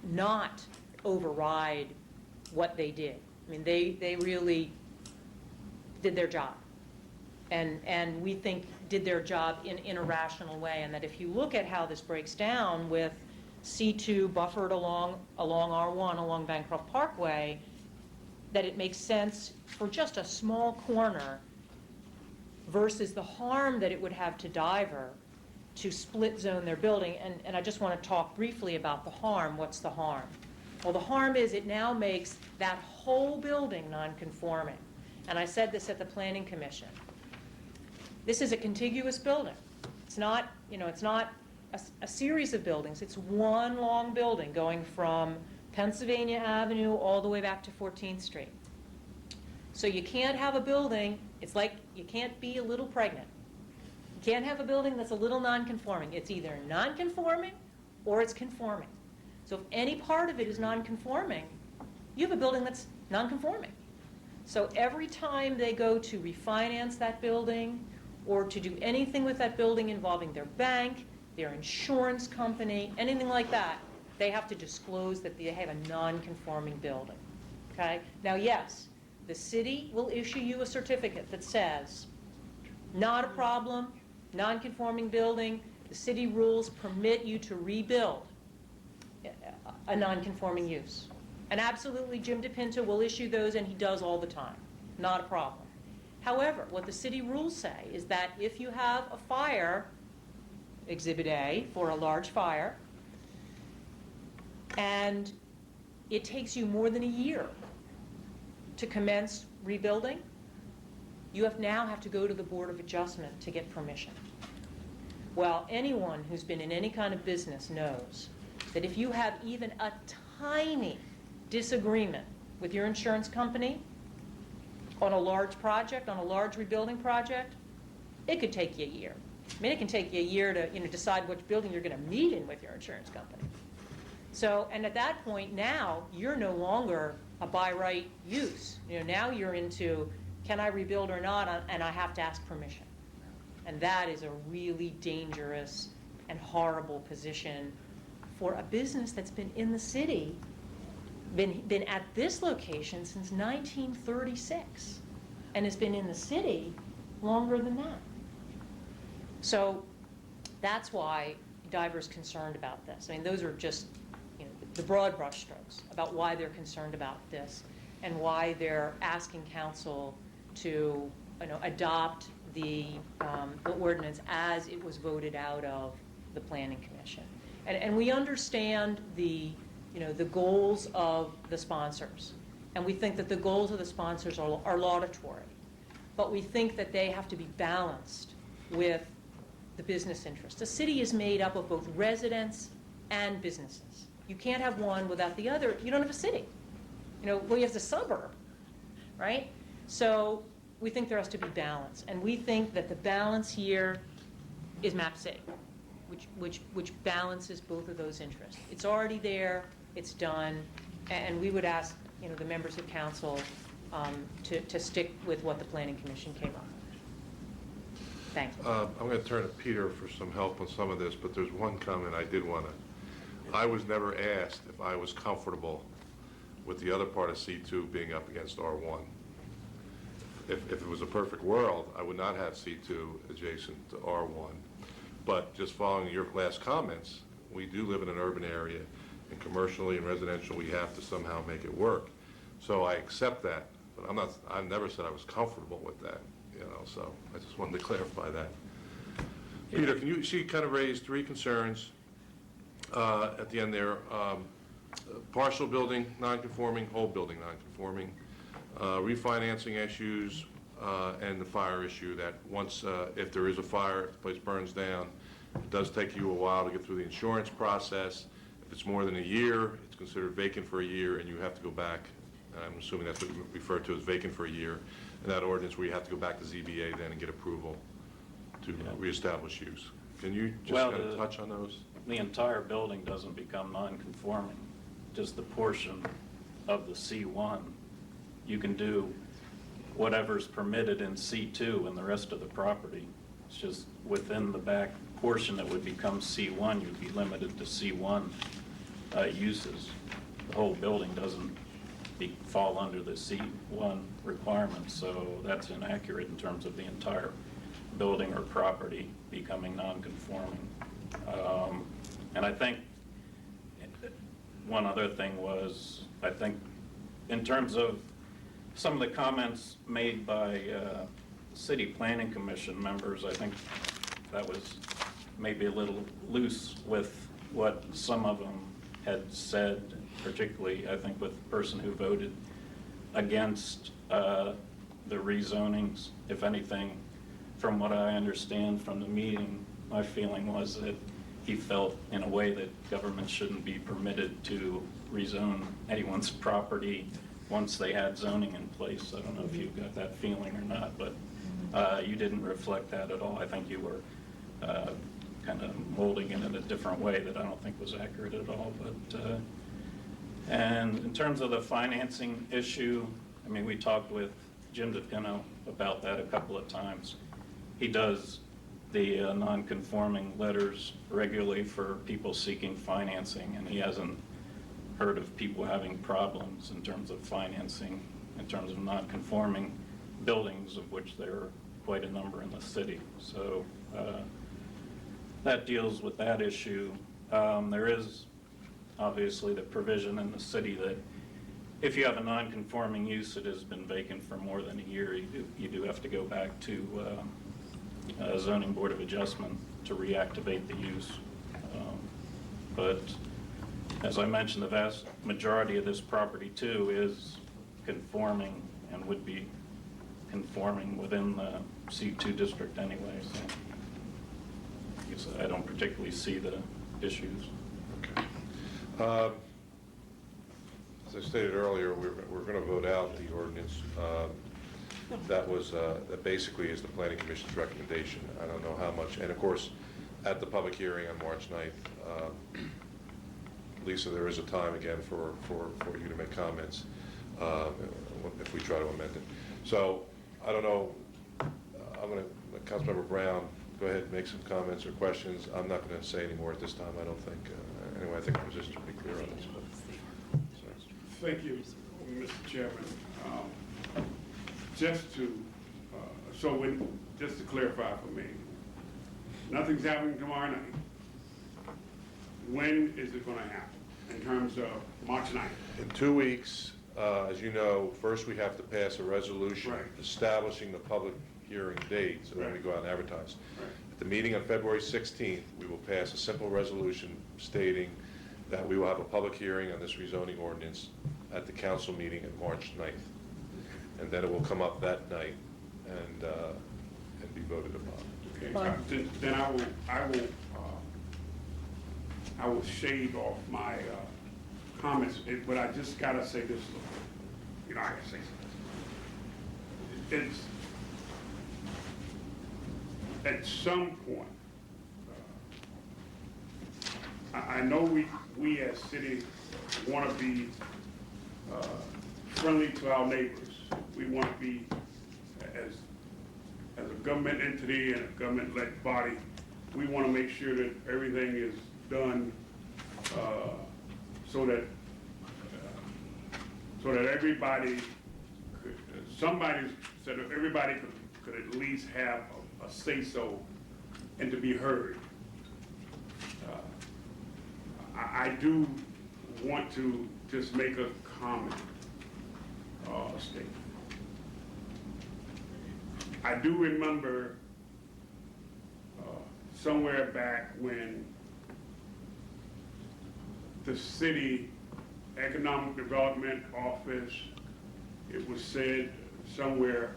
S16: not override what they did. I mean, they really did their job. And we think did their job in a rational way. And that if you look at how this breaks down with C2 buffered along R1, along Bancroft Parkway, that it makes sense for just a small corner versus the harm that it would have to Diver to split zone their building. And I just want to talk briefly about the harm. What's the harm? Well, the harm is it now makes that whole building non-conforming. And I said this at the Planning Commission. This is a contiguous building. It's not, it's not a series of buildings. It's one long building going from Pennsylvania Avenue all the way back to 14th Street. So you can't have a building, it's like you can't be a little pregnant. You can't have a building that's a little non-conforming. It's either non-conforming or it's conforming. So if any part of it is non-conforming, you have a building that's non-conforming. So every time they go to refinance that building or to do anything with that building involving their bank, their insurance company, anything like that, they have to disclose that they have a non-conforming building. Okay? Now, yes, the city will issue you a certificate that says, not a problem, non-conforming building, the city rules permit you to rebuild a non-conforming use. And absolutely, Jim DePinto will issue those, and he does all the time. Not a problem. However, what the city rules say is that if you have a fire, Exhibit A, for a large fire, and it takes you more than a year to commence rebuilding, you now have to go to the Board of Adjustment to get permission. Well, anyone who's been in any kind of business knows that if you have even a tiny disagreement with your insurance company on a large project, on a large rebuilding project, it could take you a year. I mean, it can take you a year to decide which building you're going to meet in with your insurance company. So, and at that point now, you're no longer a by right use. Now you're into, can I rebuild or not, and I have to ask permission. And that is a really dangerous and horrible position for a business that's been in the city, been at this location since 1936, and has been in the city longer than that. So that's why Diver's concerned about this. I mean, those are just the broad brushstrokes about why they're concerned about this and why they're asking council to adopt the ordinance as it was voted out of the Planning Commission. And we understand the goals of the sponsors, and we think that the goals of the sponsors are laudatory, but we think that they have to be balanced with the business interest. A city is made up of both residents and businesses. You can't have one without the other. You don't have a city. Well, you have the suburb, right? So we think there has to be balance, and we think that the balance here is map C, which balances both of those interests. It's already there, it's done, and we would ask the members of council to stick with what the Planning Commission came up with. Thanks.
S1: I'm going to turn to Peter for some help on some of this, but there's one comment I did want to. I was never asked if I was comfortable with the other part of C2 being up against R1. If it was a perfect world, I would not have C2 adjacent to R1. But just following your last comments, we do live in an urban area, and commercially and residential, we have to somehow make it work. So I accept that, but I've never said I was comfortable with that, so I just wanted to clarify that. Peter, she kind of raised three concerns at the end there. Partial building non-conforming, whole building non-conforming, refinancing issues, and the fire issue that once, if there is a fire, if the place burns down, it does take you a while to get through the insurance process. If it's more than a year, it's considered vacant for a year, and you have to go back. I'm assuming that's what you refer to as vacant for a year. In that ordinance where you have to go back to ZBA then and get approval to reestablish use. Can you just kind of touch on those?
S8: The entire building doesn't become non-conforming, just the portion of the C1. You can do whatever's permitted in C2 and the rest of the property. It's just within the back portion that would become C1, you'd be limited to C1 uses. The whole building doesn't fall under the C1 requirements, so that's inaccurate in terms of the entire building or property becoming non-conforming. And I think one other thing was, I think in terms of some of the comments made by City Planning Commission members, I think that was maybe a little loose with what some of them had said, particularly I think with the person who voted against the rezonings. If anything, from what I understand from the meeting, my feeling was that he felt in a way that government shouldn't be permitted to rezone anyone's property once they had zoning in place. I don't know if you got that feeling or not, but you didn't reflect that at all. I think you were kind of molding it in a different way that I don't think was accurate at all. But and in terms of the financing issue, I mean, we talked with Jim DePino about that a couple of times. He does the non-conforming letters regularly for people seeking financing, and he hasn't heard of people having problems in terms of financing, in terms of non-conforming buildings, of which there are quite a number in the city. So that deals with that issue. There is obviously the provision in the city that if you have a non-conforming use that has been vacant for more than a year, you do have to go back to Zoning Board of Adjustment to reactivate the use. But as I mentioned, the vast majority of this property too is conforming and would be conforming within the C2 district anyway. So I guess I don't particularly see the issues.
S1: Okay. As I stated earlier, we're going to vote out the ordinance. That basically is the Planning Commission's recommendation. I don't know how much, and of course, at the public hearing on March 9th, Lisa, there is a time again for you to make comments if we try to amend it. So I don't know, I'm going to let Councilmember Brown go ahead and make some comments or questions. I'm not going to say any more at this time, I don't think. Anyway, I think our position's pretty clear on this.
S9: Thank you, Mr. Chairman. Just to clarify for me, nothing's happening tomorrow night. When is it going to happen in terms of March 9th?
S1: In 2 weeks, as you know, first we have to pass a resolution establishing the public hearing date, so then we go out and advertise. At the meeting on February 16th, we will pass a simple resolution stating that we will have a public hearing on this rezoning ordinance at the council meeting on March 9th. And then it will come up that night and be voted upon.
S9: Okay,
S6: Fine.
S9: then I will shade off my comments, but I just gotta say this, I gotta say something. It's, at some point, I know we as city want to be friendly to our neighbors. We want to be, as a government entity and a government-led body, we want to make sure that everything is done so that everybody, somebody said everybody could at least have a say-so and to be heard. I do want to just make a comment, a statement. I do remember somewhere back when the city economic development office, it was said somewhere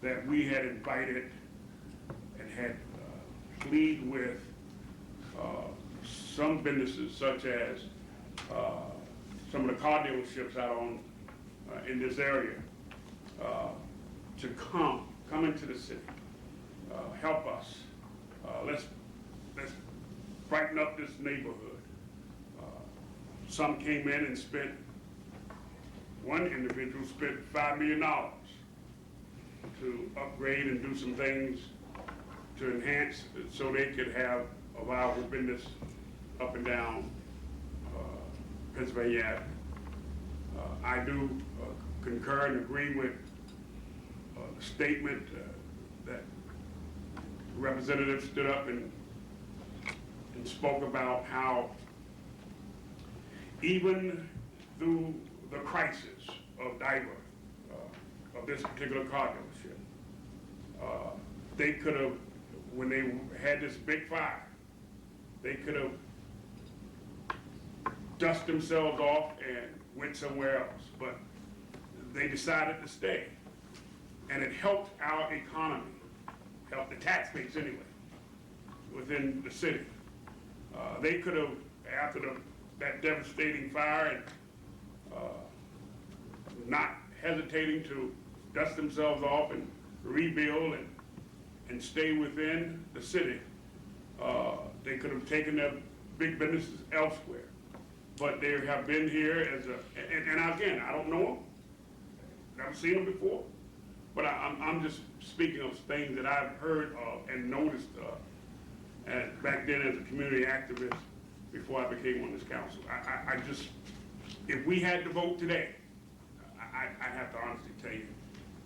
S9: that we had invited and had plead with some businesses such as some of the car dealerships out on in this area to come into the city, help us. Let's brighten up this neighborhood. Some came in and spent, one individual spent $5 million to upgrade and do some things to enhance so they could have a viable business up and down Pennsylvania Avenue. I do concur and agree with the statement that representatives stood up and spoke about how even through the crisis of Diver, of this particular car dealership, they could have, when they had this big fire, they could have dusted themselves off and went somewhere else, but they decided to stay. And it helped our economy, helped the tax base anyway, within the city. They could have, after that devastating fire, and not hesitating to dust themselves off and rebuild and stay within the city, they could have taken their big businesses elsewhere. But they have been here as and again, I don't know them, never seen them before, but I'm just speaking of things that I've heard of and noticed and back then as a community activist before I became on this council. I just, if we had to vote today, I'd have to honestly tell you,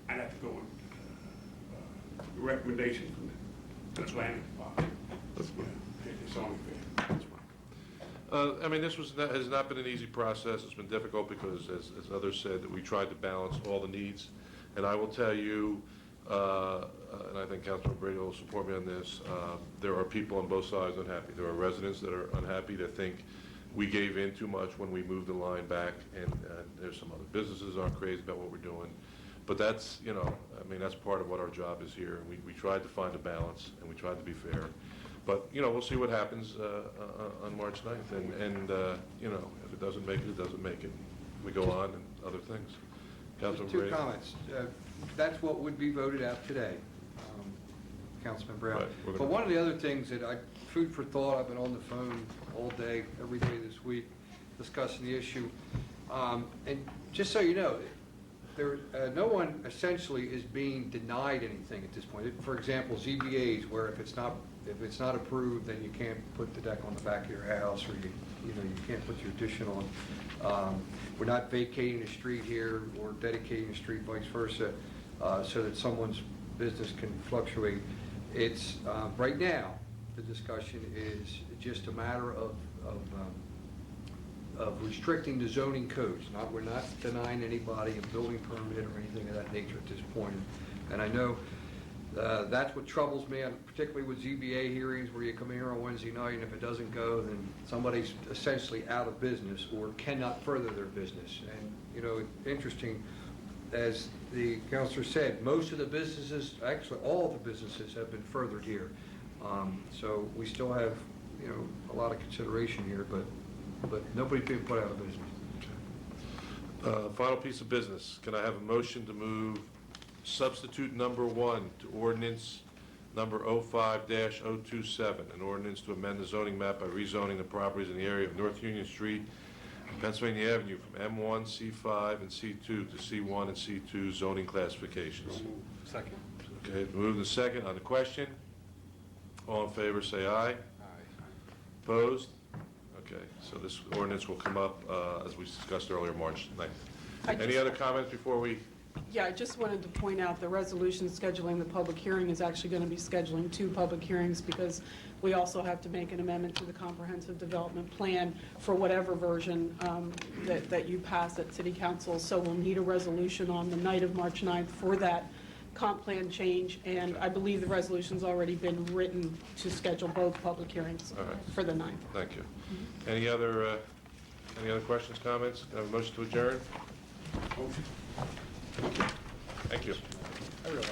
S9: I'd have to go with the recommendation from the planning department.
S1: That's fine.
S9: It's only fair.
S1: That's fine. I mean, this has not been an easy process. It's been difficult because, as others said, that we tried to balance all the needs. And I will tell you, and I think Councilor Brady will support me on this, there are people on both sides unhappy. There are residents that are unhappy that think we gave in too much when we moved the line back, and there's some other businesses that aren't crazy about what we're doing. But that's, I mean, that's part of what our job is here. We tried to find a balance, and we tried to be fair. But, we'll see what happens on March 9th. And if it doesn't make it, it doesn't make it. We go on and other things. Councilman
S3: Just two
S1: Brady?
S3: comments. That's what would be voted out today, Councilman Brown.
S1: Right, we're
S3: But
S1: gonna-
S3: one of the other things that food for thought, I've been on the phone all day, every day this week, discussing the issue. And just so you know, no one essentially is being denied anything at this point. For example, ZBAs, where if it's not approved, then you can't put the deck on the back of your house, or you can't put your addition on. We're not vacating a street here or dedicating a street, vice versa, so that someone's business can fluctuate. It's right now, the discussion is just a matter of restricting the zoning codes. We're not denying anybody a building permit or anything of that nature at this point. And I know that's what troubles me, particularly with ZBA hearings, where you come here on Wednesday night, and if it doesn't go, then somebody's essentially out of business or cannot further their business. And, interesting, as the counselor said, most of the businesses, actually all of the businesses have been furthered here. So we still have, a lot of consideration here, but nobody's being put out of business.
S1: Final piece of business. Can I have a motion to move substitute number 1 to ordinance number 05-027, an ordinance to amend the zoning map by rezoning the properties in the area of North Union Street, Pennsylvania Avenue from M1, C5, and C2 to C1 and C2 zoning classifications?
S2: Second.
S1: Okay, moved and second. On the question, all in favor, say aye.
S3: Aye.
S1: Opposed? Okay, so this ordinance will come up, as we discussed earlier, March 9th. Any other comments before we?
S15: Yeah, I just wanted to point out the resolution scheduling the public hearing is actually going to be scheduling 2 public hearings because we also have to make an amendment to the comprehensive development plan for whatever version that you pass at city council. So we'll need a resolution on the night of March 9th for that comp plan change, and I believe the resolution's already been written to schedule both public hearings
S1: All right.
S15: for the 9th.
S1: Thank you. Any other questions, comments? Can I have a motion to adjourn? Thank you.
S3: I realize.